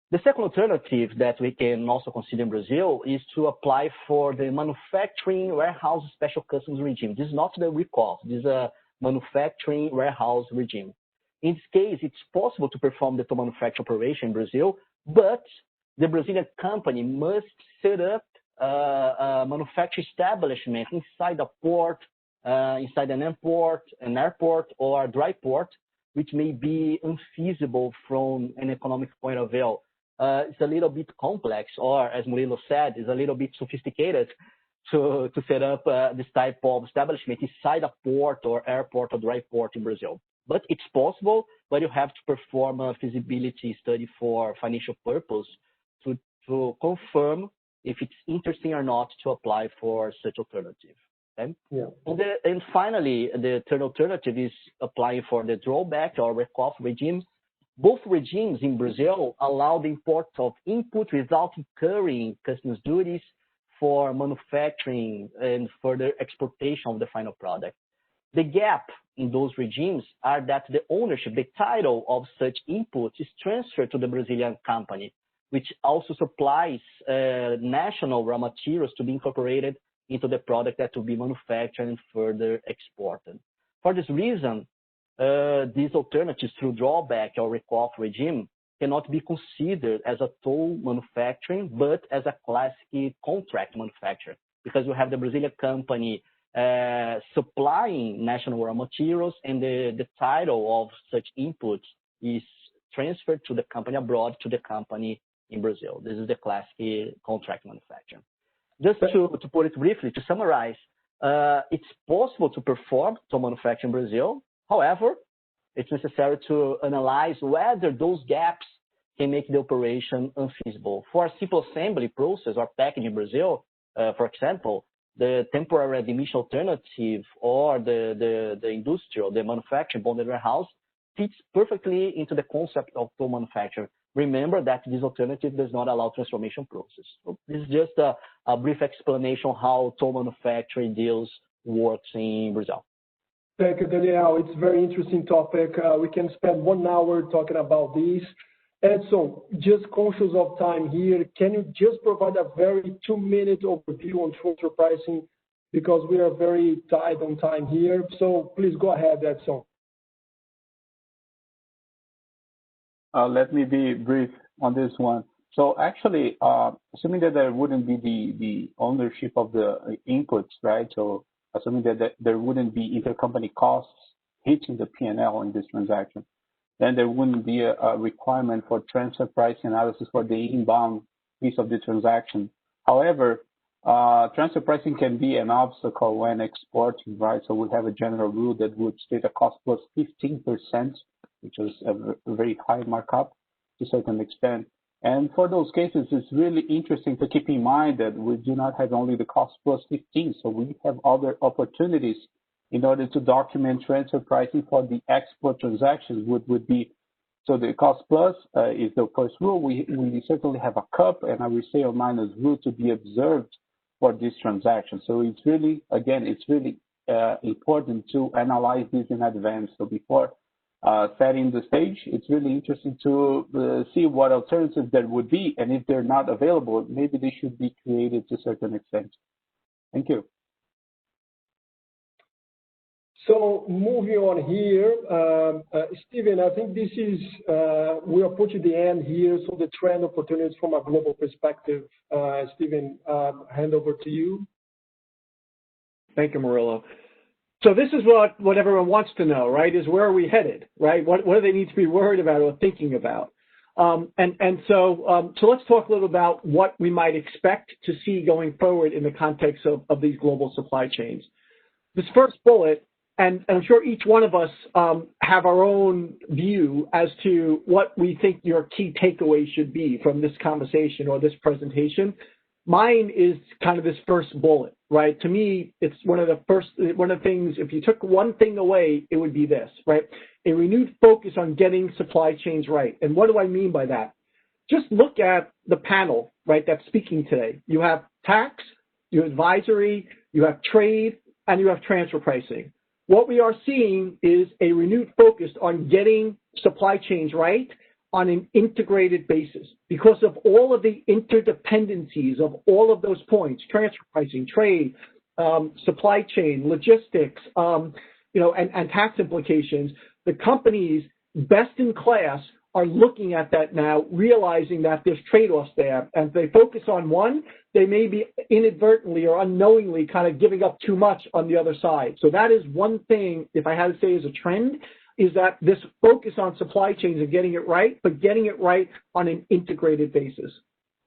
The second alternative that we can also consider in Brazil is to apply for the manufacturing warehouse special customs regime. This is not the recall. This is a manufacturing warehouse regime. In this case, it's possible to perform the toll manufacturing operation in Brazil, but the Brazilian company must set up a manufacturing establishment inside a port, inside an airport, or a dry port, which may be unfeasible from an economic point of view. It's a little bit complex, or as Murilo said, it's a little bit sophisticated to set up this type of establishment inside a port or airport or dry port in Brazil. But it's possible, but you have to perform a feasibility study for financial purpose to confirm if it's interesting or not to apply for such alternative. Okay? Yeah. And finally, the third alternative is applying for the drawback or write-off regime. Both regimes in Brazil allow the import of input without incurring customs duties for manufacturing and further exportation of the final product. The gap in those regimes are that the ownership, the title of such inputs is transferred to the Brazilian company, which also supplies national raw materials to be incorporated into the product that will be manufactured and further exported. For this reason, these alternatives through drawback or write-off regime cannot be considered as a toll manufacturing, but as a classic contract manufacturer, because you have the Brazilian company supplying national raw materials, and the title of such inputs is transferred to the company abroad to the company in Brazil. This is the classic contract manufacturing. Just to put it briefly, to summarize, it's possible to perform toll manufacturing in Brazil. However, it's necessary to analyze whether those gaps can make the operation unfeasible. For a simple assembly process or packaging in Brazil, for example, the temporary admission alternative or the industrial, the manufacturing bonded warehouse fits perfectly into the concept of toll manufacturing. Remember that this alternative does not allow transformation process. So this is just a brief explanation how toll manufacturing deals works in Brazil. Thank you, Daniel. It's a very interesting topic. We can spend 1 hour talking about this. And so, just conscious of time here, can you just provide a very 2-minute overview on transfer pricing, because we are very tight on time here. So please go ahead, Edson. Let me be brief on this one. So actually, assuming that there wouldn't be the ownership of the inputs, right? So assuming that there wouldn't be intercompany costs hitting the P&L in this transaction, then there wouldn't be a requirement for transfer price analysis for the inbound piece of the transaction. However, transfer pricing can be an obstacle when exporting, right? So we have a general rule that would state a cost plus 15%, which is a very high markup to a certain extent. And for those cases, it's really interesting to keep in mind that we do not have only the cost plus 15, so we have other opportunities in order to document transfer pricing for the export transactions would be, so the cost plus is the first rule. We certainly have a cup and a resale minus rule to be observed for this transaction. So it's really, again, it's really important to analyze this in advance. So before setting the stage, it's really interesting to see what alternatives there would be, and if they're not available, maybe they should be created to a certain extent. Thank you. So moving on here, Stephen, I think this is, we are putting the end here, so the trend opportunities from a global perspective. Stephen, hand over to you. Thank you, Murilo. So this is what everyone wants to know, right, is where are we headed, right? What do they need to be worried about or thinking about? So let's talk a little about what we might expect to see going forward in the context of these global supply chains. This first bullet, and I'm sure each one of us have our own view as to what we think your key takeaway should be from this conversation or this presentation. Mine is kind of this first bullet, right? To me, it's one of the things, if you took one thing away, it would be this, right? A renewed focus on getting supply chains right. And what do I mean by that? Just look at the panel, right, that's speaking today. You have tax, you have advisory, you have trade, and you have transfer pricing. What we are seeing is a renewed focus on getting supply chains right on an integrated basis because of all of the interdependencies of all of those points: transfer pricing, trade, supply chain, logistics, and tax implications. The companies best in class are looking at that now, realizing that there's trade-offs there. And if they focus on one, they may be inadvertently or unknowingly kind of giving up too much on the other side. So that is one thing, if I had to say is a trend, is that this focus on supply chains and getting it right, but getting it right on an integrated basis.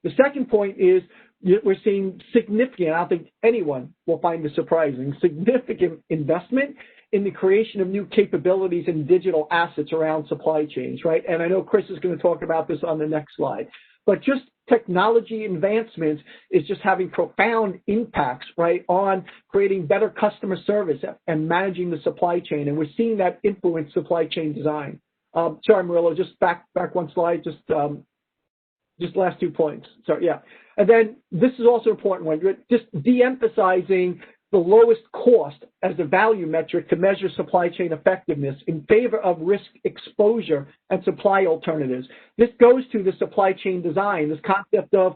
The second point is we're seeing significant, I don't think anyone will find this surprising, significant investment in the creation of new capabilities and digital assets around supply chains, right? And I know Chris is going to talk about this on the next slide. But just technology advancements is just having profound impacts, right, on creating better customer service and managing the supply chain. And we're seeing that influence supply chain design. Sorry, Murilo, just back one slide, just last 2 points. Sorry, yeah. And then this is also important one, just de-emphasizing the lowest cost as the value metric to measure supply chain effectiveness in favor of risk exposure and supply alternatives. This goes to the supply chain design, this concept of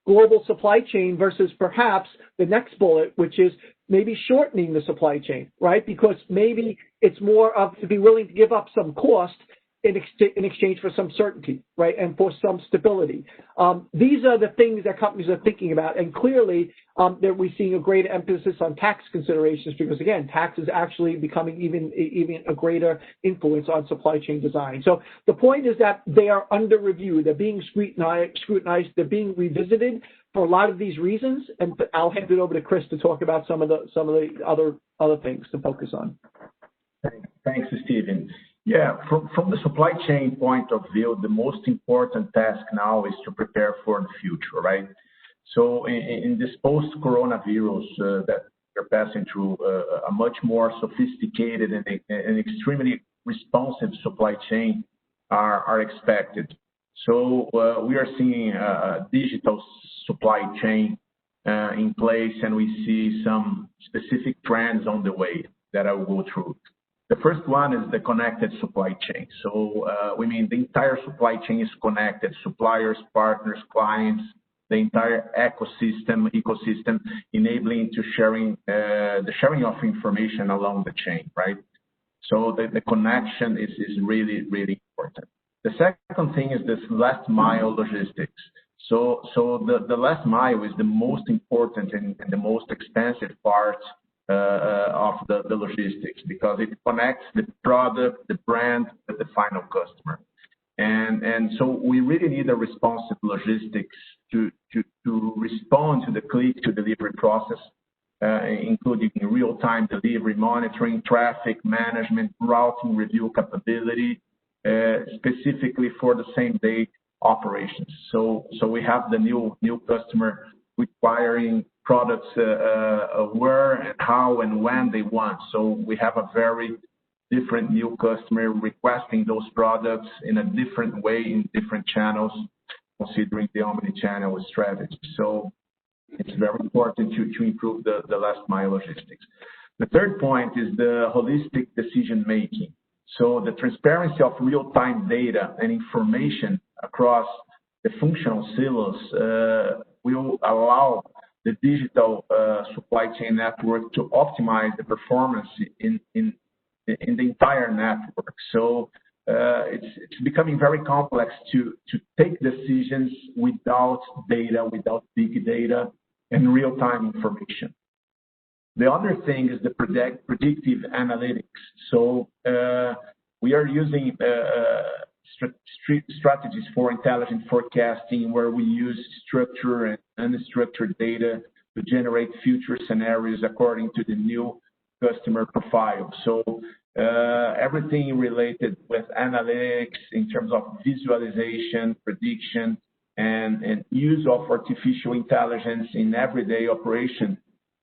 global supply chain versus perhaps the next bullet, which is maybe shortening the supply chain, right? Because maybe it's more of to be willing to give up some cost in exchange for some certainty, right, and for some stability. These are the things that companies are thinking about, and clearly that we're seeing a great emphasis on tax considerations because, again, tax is actually becoming even a greater influence on supply chain design. So the point is that they are under review, they're being scrutinized, they're being revisited for a lot of these reasons, and I'll hand it over to Chris to talk about some of the other things to focus on. Thanks, Stephen. Yeah, from the supply chain point of view, the most important task now is to prepare for the future, right? So in this post-coronavirus that we're passing through, a much more sophisticated and extremely responsive supply chain are expected. So we are seeing a digital supply chain in place, and we see some specific trends on the way that I will go through. The first one is the connected supply chain. So we mean the entire supply chain is connected, suppliers, partners, clients, the entire ecosystem, enabling to the sharing of information along the chain, right? So the connection is really, really important. The second thing is this last mile logistics. So the last mile is the most important and the most expensive part of the logistics because it connects the product, the brand, with the final customer. And so we really need a responsive logistics to respond to the click to delivery process, including real-time delivery, monitoring, traffic management, routing review capability, specifically for the same day operations. So we have the new customer requiring products where and how and when they want. So we have a very different new customer requesting those products in a different way in different channels, considering the omni-channel strategy. So it's very important to improve the last mile logistics. The third point is the holistic decision making. So the transparency of real-time data and information across the functional silos will allow the digital supply chain network to optimize the performance in in the entire network. So it's becoming very complex to take decisions without data, without big data and real-time information. The other thing is the predictive analytics. So we are using strategies for intelligent forecasting, where we use structured and unstructured data to generate future scenarios according to the new customer profile. So everything related with analytics in terms of visualization, prediction, and use of artificial intelligence in everyday operation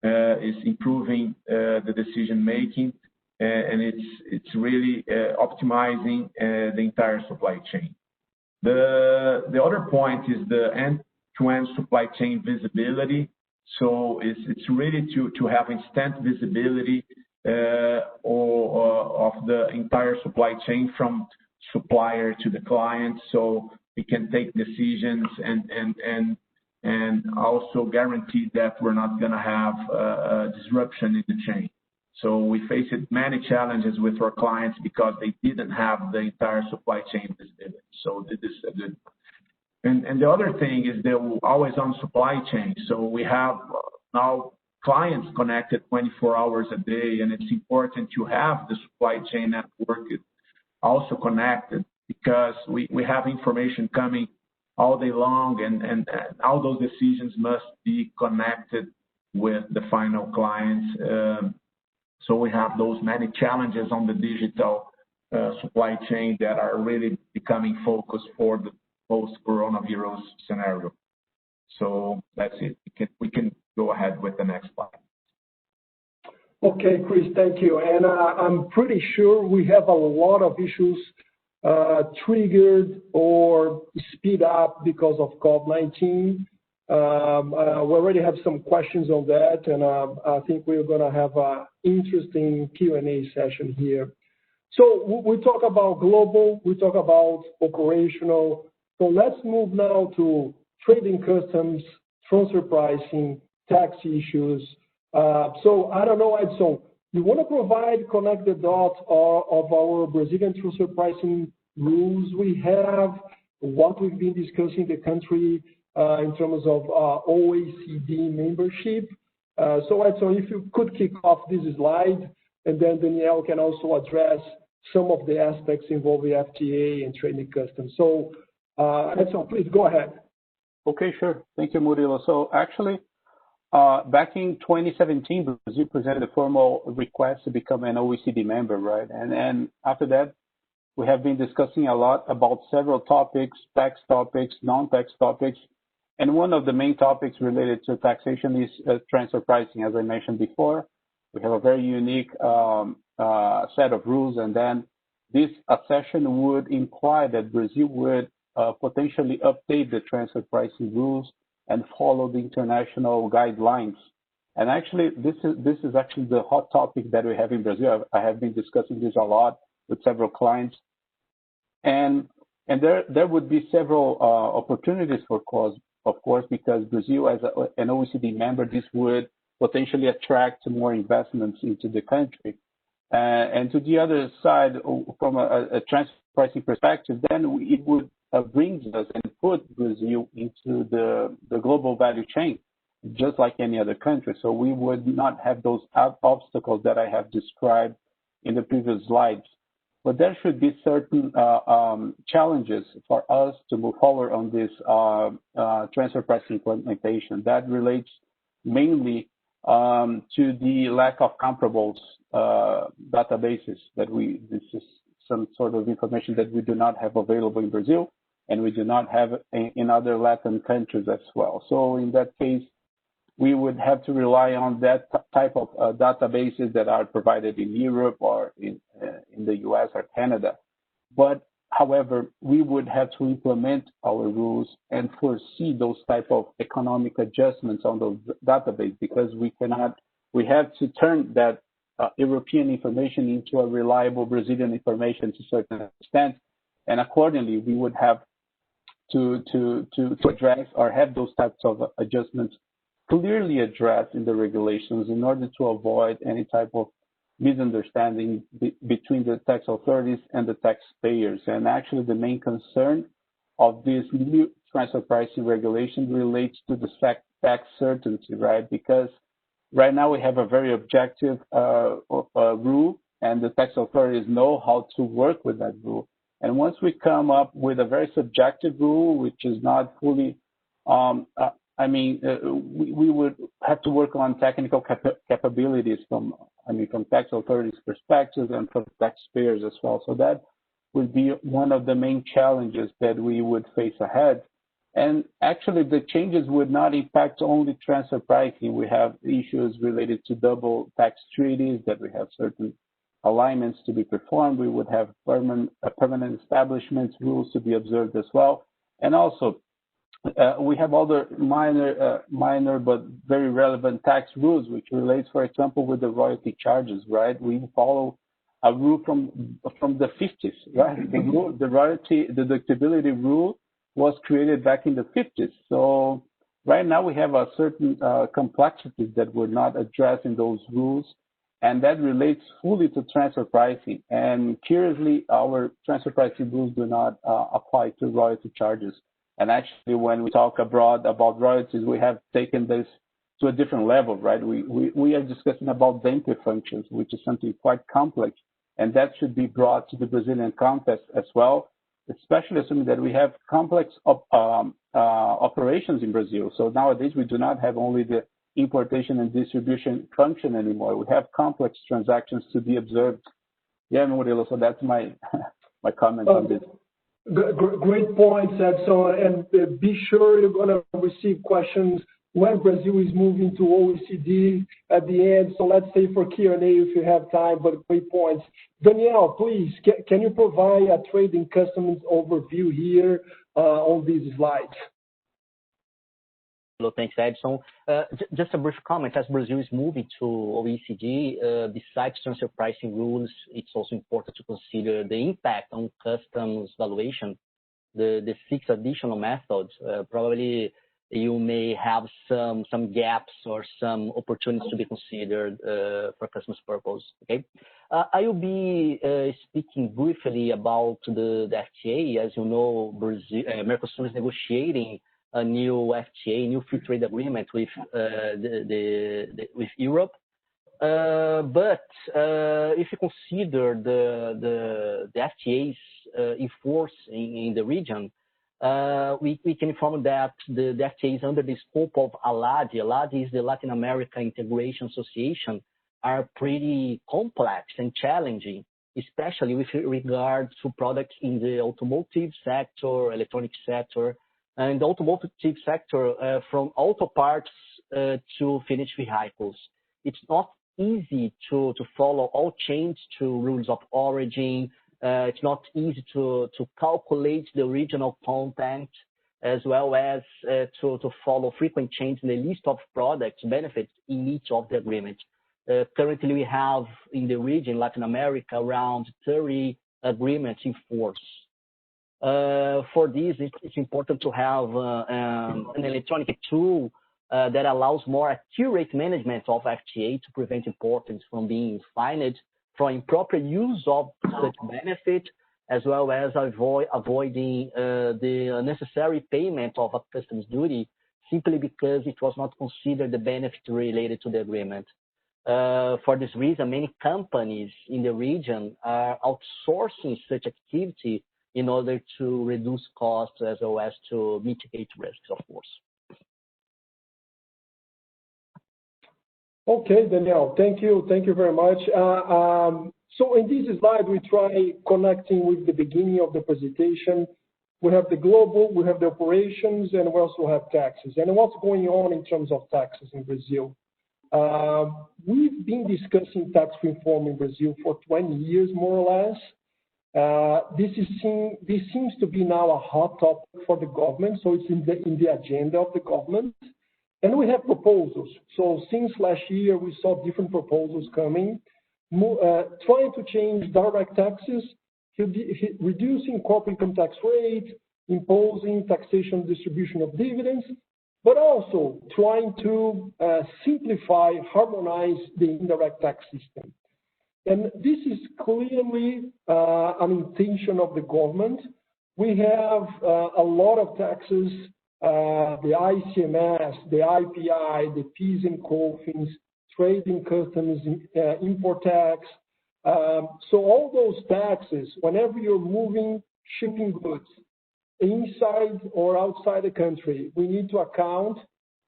is improving the decision making, and it's really optimizing the entire supply chain. The other point is the end-to-end supply chain visibility. So it's really to have instant visibility of the entire supply chain from supplier to the client, so we can take decisions and also guarantee that we're not going to have a disruption in the chain. So we faced many challenges with our clients because they didn't have the entire supply chain visibility. So this is a good. And the other thing is the always-on supply chain. So we have now clients connected 24 hours a day, and it's important to have the supply chain network also connected, because we have information coming all day long, and all those decisions must be connected with the final clients. So we have those many challenges on the digital supply chain that are really becoming focus for the post-coronavirus scenario. So that's it. We can go ahead with the next slide. Okay, Chris, thank you. And I'm pretty sure we have a lot of issues triggered or speed up because of COVID-19. We already have some questions on that, and I think we're going to have an interesting Q&A session here. So we talk about global, we talk about operational. So let's move now to trading customs, transfer pricing, tax issues. So I don't know, Edson, you want to connect the dots of our Brazilian transfer pricing rules we have, what we've been discussing in the country in terms of OECD membership. So Edson, if you could kick off this slide, and then Danielle can also address some of the aspects involving FTA and trading customs. So Edson, please go ahead. Okay, sure. Thank you, Murilo. So actually, back in 2017, Brazil presented a formal request to become an OECD member, right? And after that, we have been discussing a lot about several topics, tax topics, non-tax topics. And one of the main topics related to taxation is transfer pricing. As I mentioned before, we have a very unique set of rules. And then this accession would imply that Brazil would potentially update the transfer pricing rules and follow the international guidelines. And actually, this is actually the hot topic that we have in Brazil. I have been discussing this a lot with several clients. And there would be several opportunities for cause, of course, because Brazil, as an OECD member, this would potentially attract more investments into the country. And to the other side, from a transfer pricing perspective, then it would brings us and put Brazil into the global value chain, just like any other country. So we would not have those obstacles that I have described in the previous slides. But there should be certain challenges for us to move forward on this transfer pricing implementation. That relates mainly to the lack of comparables databases this is some sort of information that we do not have available in Brazil, and we do not have in other Latin countries as well. So in that case, we would have to rely on that type of databases that are provided in Europe or in the US or Canada. But however, we would have to implement our rules and foresee those type of economic adjustments on those database, because we have to turn that European information into a reliable Brazilian information to a certain extent. And accordingly, we would have to address or have those types of adjustments clearly addressed in the regulations in order to avoid any type of misunderstanding between the tax authorities and the taxpayers. And actually, the main concern of this new transfer pricing regulation relates to the tax certainty, right? Because right now we have a very objective rule, and the tax authorities know how to work with that rule. And once we come up with a very subjective rule, which is not fully, we would have to work on technical capabilities from tax authorities' perspective and from taxpayers as well. So that would be one of the main challenges that we would face ahead. And actually, the changes would not impact only transfer pricing. We have issues related to double tax treaties, that we have certain alignments to be performed. We would have permanent establishments rules to be observed as well. And also, we have other minor but very relevant tax rules, which relates, for example, with the royalty charges, right? We follow a rule from the 50s, right? The royalty deductibility rule was created back in the 50s. So right now we have a certain complexities that were not addressed in those rules, and that relates fully to transfer pricing. And curiously, our transfer pricing rules do not apply to royalty charges. And actually, when we talk abroad about royalties, we have taken this to a different level, right? We are discussing about banker functions, which is something quite complex, and that should be brought to the Brazilian context as well, especially assuming that we have complex operations in Brazil. So nowadays, we do not have only the importation and distribution function anymore. We have complex transactions to be observed. Yeah, Murilo, so that's my comment on this. Great points, Edson, and be sure you're going to receive questions when Brazil is moving to OECD at the end. So let's say for Q&A if you have time, but great points. Danielle, please, can you provide a trade and customs overview here on these slides? Hello, thanks, Edson. Just a brief comment. As Brazil is moving to OECD, besides transfer pricing rules, it's also important to consider the impact on customs valuation, the 6 additional methods. Probably you may have some gaps or some opportunities to be considered for customs purpose. Okay, I will be speaking briefly about the FTA. As you know, Mercosur is negotiating a new FTA, new free trade agreement with with Europe. But if you consider the FTAs in force in the region, we can inform that the FTAs under the scope of ALADI, ALADI is the Latin America Integration Association, are pretty complex and challenging, especially with regard to products in the automotive sector, electronic sector, and the automotive sector, from auto parts to finished vehicles. It's not easy to follow all changes to rules of origin. It's not easy to calculate the regional content, as well as to follow frequent change in the list of products benefits in each of the agreements. Currently, we have in the region, Latin America, around 30 agreements in force. For this, it's important to have an electronic tool that allows more accurate management of FTA to prevent importers from being fined for improper use of such benefit, as well as avoiding the unnecessary payment of a customs duty simply because it was not considered the benefit related to the agreement. For this reason, many companies in the region are outsourcing such activity in order to reduce costs as well as to mitigate risks, of course. Okay, Danielle, thank you very much. So in this slide, we try connecting with the beginning of the presentation. We have the global, we have the operations, and we also have taxes. And what's going on in terms of taxes in Brazil? We've been discussing tax reform in Brazil for 20 years, more or less. This seems to be now a hot topic for the government, so it's in the agenda of the government. And we have proposals. So since last year, we saw different proposals coming, trying to change direct taxes, reducing corporate income tax rate, imposing taxation distribution of dividends, but also trying to simplify, harmonize the indirect tax system. And this is clearly an intention of the government. We have a lot of taxes, the ICMS, the IPI, the PIS and COFINS, trading customs, import tax. So all those taxes, whenever you're moving shipping goods inside or outside the country, we need to account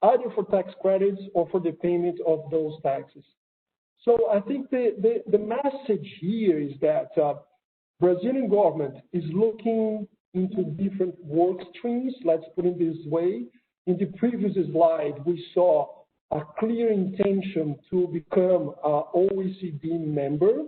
either for tax credits or for the payment of those taxes. So I think the message here is that Brazilian government is looking into different work streams, let's put it this way. In the previous slide, we saw a clear intention to become an OECD member.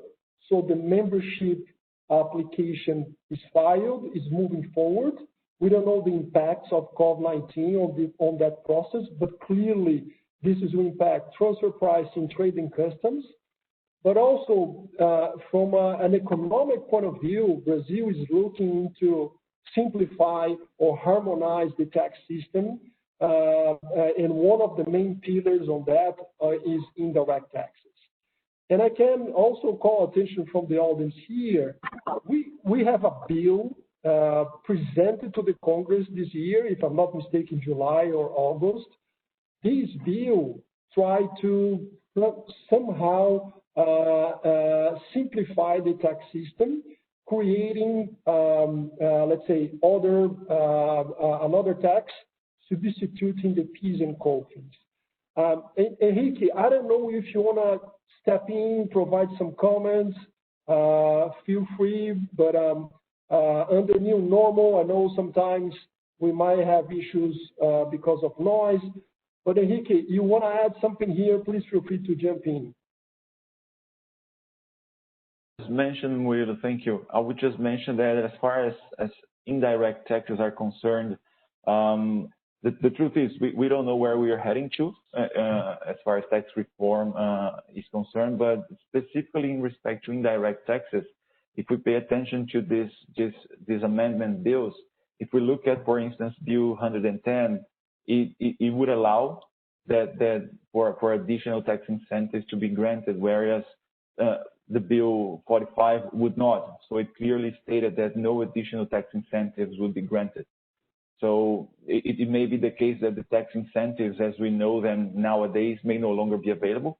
So the membership application is filed, is moving forward. We don't know the impacts of COVID-19 on that process, but clearly this is will impact transfer pricing, trade and customs. But also from an economic point of view, Brazil is looking into simplify or harmonize the tax system. And one of the main pillars on that is indirect taxes. And I can also call attention from the audience here. We have a bill presented to the Congress this year, if I'm not mistaken, July or August. This bill tried to somehow simplify the tax system, creating, let's say, another tax substituting the PIS and COFINS. Henrique, I don't know if you want to step in, provide some comments. Feel free, but under new normal, I know sometimes we might have issues because of noise. But Henrique, you want to add something here, please feel free to jump in. As mentioned, Murilo, thank you. I would just mention that as far as indirect taxes are concerned, the truth is we don't know where we are heading to as far as tax reform is concerned, but specifically in respect to indirect taxes, if we pay attention to these amendment bills, if we look at, for instance, Bill 110, it would allow that for additional tax incentives to be granted, whereas the Bill 45 would not. So it clearly stated that no additional tax incentives would be granted. So it may be the case that the tax incentives, as we know them nowadays, may no longer be available.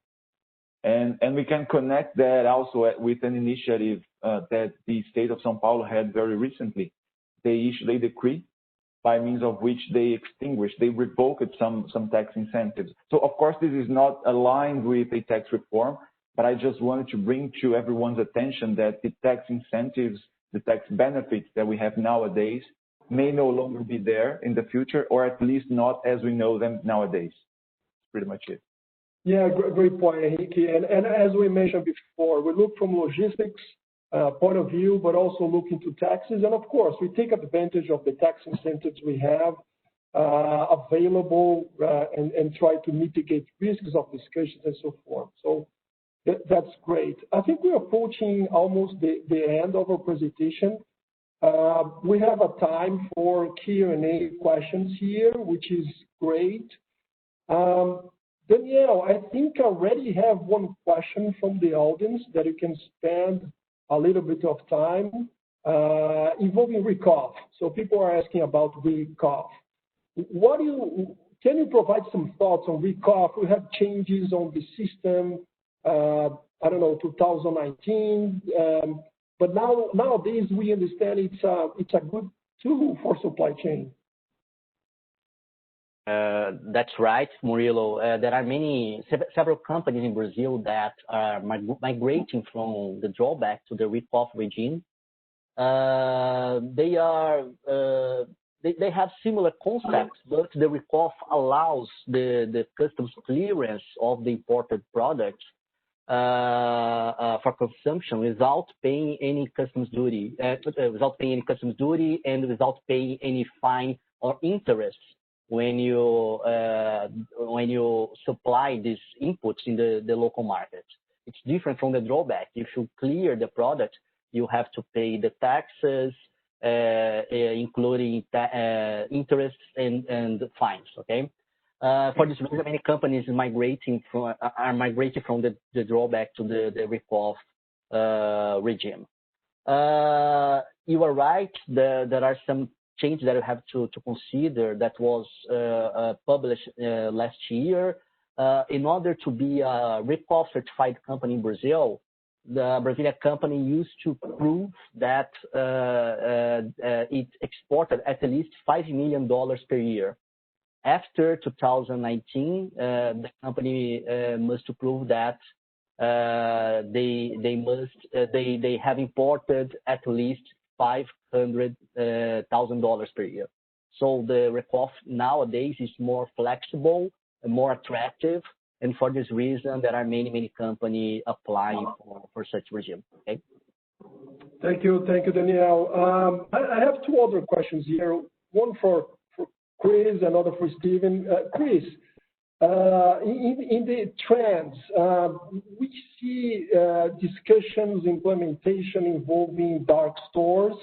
And we can connect that also with an initiative that the state of São Paulo had very recently. They issued a decree by means of which they revoked some tax incentives. So of course, this is not aligned with a tax reform, but I just wanted to bring to everyone's attention that the tax incentives, the tax benefits that we have nowadays may no longer be there in the future, or at least not as we know them nowadays. That's pretty much it. Yeah, great point, Henrique. And as we mentioned before, we look from logistics point of view, but also look into taxes. And of course, we take advantage of the tax incentives we have available and try to mitigate risks of discussions and so forth. So that's great. I think we're approaching almost the end of our presentation. We have a time for Q&A questions here, which is great. Danielle, I think I already have one question from the audience that you can spend a little bit of time involving RECOF. So people are asking about RECOF. Can you provide some thoughts on RECOF? We have changes on the system, 2019. But nowadays we understand it's a good tool for supply chain. That's right, Murilo. There are several companies in Brazil that are migrating from the drawback to the RECOF regime. They have similar concepts, but the RECOF allows the customs clearance of the imported products for consumption without paying any customs duty, and without paying any fine or interest when you supply these inputs in the local market. It's different from the drawback. If you clear the product, you have to pay the taxes, including interest and fines. Okay. For this reason, many companies are migrating from the drawback to the RECOF regime. You are right. There are some changes that you have to consider that was published last year. In order to be a RIPOF certified company in Brazil, the Brazilian company used to prove that it exported at least $5 million per year. After 2019, the company must prove that they have imported at least $500,000 per year. So the RIPOF nowadays is more flexible and more attractive, and for this reason, there are many companies applying for such regime. Okay. Thank you, Daniel. I have two other questions here. One for Chris, another for Steven. Chris, in the trends, we see discussions, implementation involving dark stores,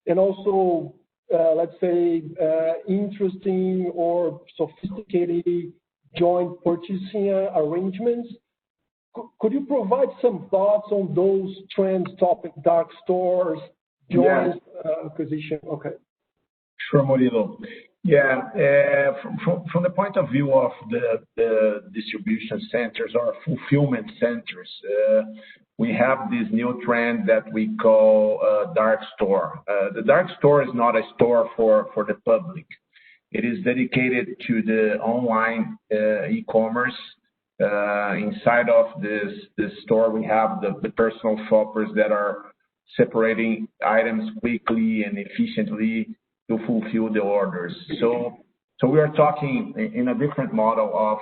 and also, let's say, interesting or sophisticated joint purchasing arrangements. Could you provide some thoughts on those trends topic, dark stores, joint acquisition? Okay. Sure, Murilo. Yeah, from the point of view of the distribution centers or fulfillment centers, we have this new trend that we call dark store. The dark store is not a store for the public. It is dedicated to the online e-commerce. Inside of this store, we have the personal shoppers that are separating items quickly and efficiently to fulfill the orders. So we are talking in a different model of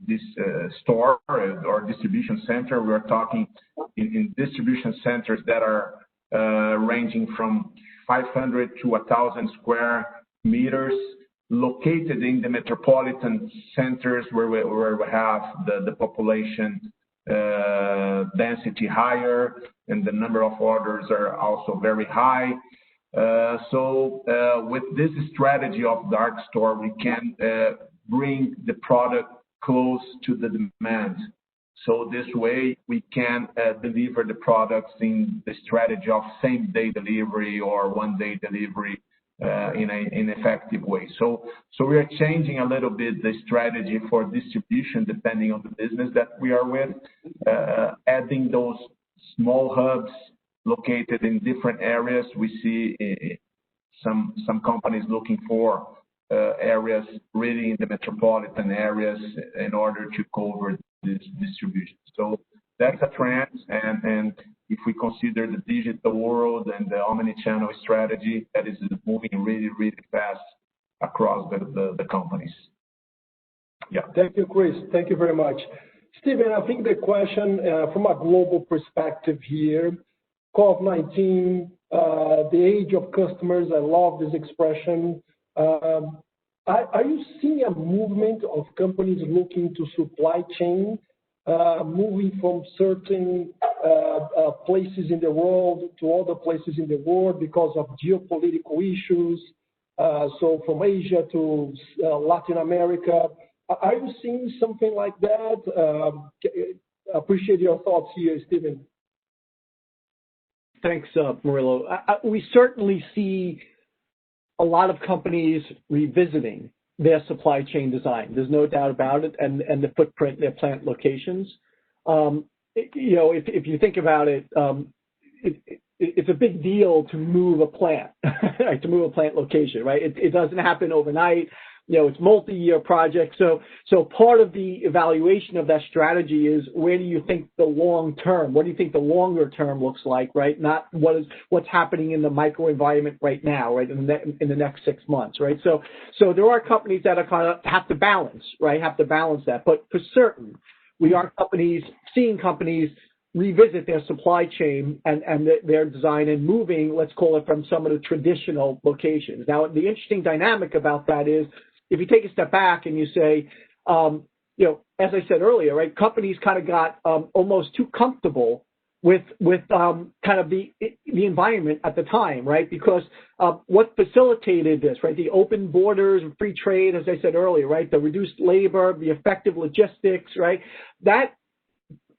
this store or distribution center. We are talking in distribution centers that are ranging from 500 to 1,000 square meters, located in the metropolitan centers where we have the population density higher and the number of orders are also very high. So with this strategy of dark store, we can bring the product close to the demand. So this way we can deliver the products in the strategy of same-day delivery or one-day delivery in an effective way. So we are changing a little bit the strategy for distribution depending on the business that we are with, adding those small hubs located in different areas. We see some companies looking for areas really in the metropolitan areas in order to cover this distribution. So that's a trend, and if we consider the digital world and the omni-channel strategy, that is moving really fast across the companies. Yeah. Thank you, Chris. Thank you very much. Steven, I think the question from a global perspective here, COVID-19, the age of customers, I love this expression. Are you seeing a movement of companies looking to supply chain, moving from certain places in the world to other places in the world because of geopolitical issues? So from Asia to Latin America. Are you seeing something like that? Appreciate your thoughts here, Steven. Thanks, Murilo. We certainly see a lot of companies revisiting their supply chain design. There's no doubt about it, and the footprint, their plant locations. If you think about it, it's a big deal to move a plant, right? To move a plant location, right? It doesn't happen overnight. It's multi-year project. So part of the evaluation of that strategy is where do you think the long term, what do you think the longer term looks like, right? Not what's happening in the microenvironment right now, right? In the next 6 months, right? So there are companies that are kind of have to balance, right? Have to balance that. But for certain, we are seeing companies revisit their supply chain and their design and moving, let's call it, from some of the traditional locations. Now, the interesting dynamic about that is, if you take a step back and you say, as I said earlier, right, companies kind of got almost too comfortable with kind of the environment at the time, right? Because what facilitated this, right? The open borders, free trade, as I said earlier, right? The reduced labor, the effective logistics, right? That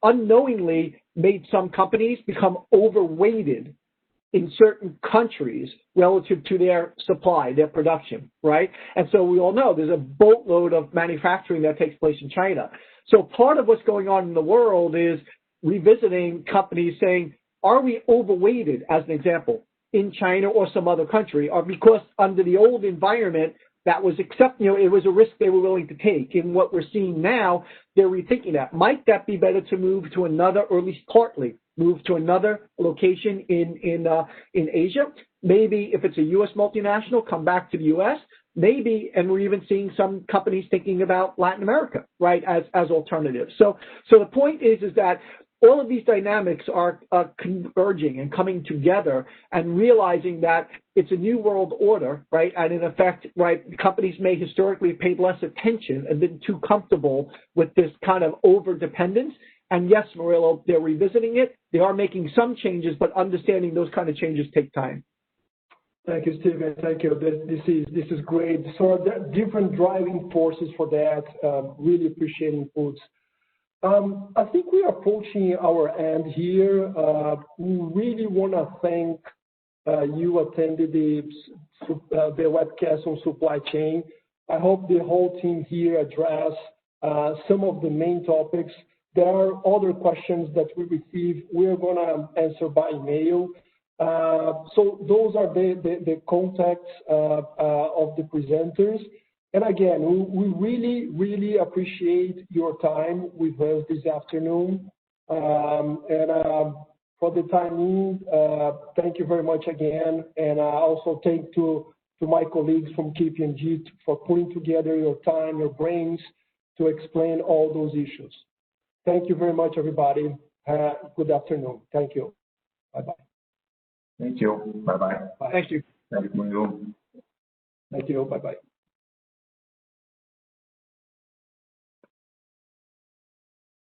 unknowingly made some companies become overweighted in certain countries relative to their supply, their production, right? And so we all know there's a boatload of manufacturing that takes place in China. So part of what's going on in the world is revisiting companies saying, are we overweighted, as an example, in China or some other country, or because under the old environment that was it was a risk they were willing to take. And what we're seeing now, they're rethinking that. Might that be better to move to another, or at least partly, move to another location in Asia? Maybe if it's a U.S. multinational, come back to the U.S. Maybe, and we're even seeing some companies thinking about Latin America, right, as alternatives. So the point is that all of these dynamics are converging and coming together and realizing that it's a new world order, right? And in effect, right, companies may historically have paid less attention and been too comfortable with this kind of over-dependence. And yes, Murillo, they're revisiting it. They are making some changes, but understanding those kind of changes take time. Thank you, Stephen. Thank you. This is great. So there are different driving forces for that. Really appreciating inputs. I think we are approaching our end here. We really want to thank you attended the webcast on supply chain. I hope the whole team here addressed some of the main topics. There are other questions that we received. We're going to answer by email. So those are the contacts of the presenters. And again, we really, really appreciate your time with us this afternoon. For the time being, thank you very much again. And also thank to my colleagues from KPMG for putting together your time, your brains to explain all those issues. Thank you very much, everybody. Good afternoon. Thank you. Bye-bye. Thank you. Bye-bye. Thank you. Thank you. Thank you. Bye-bye.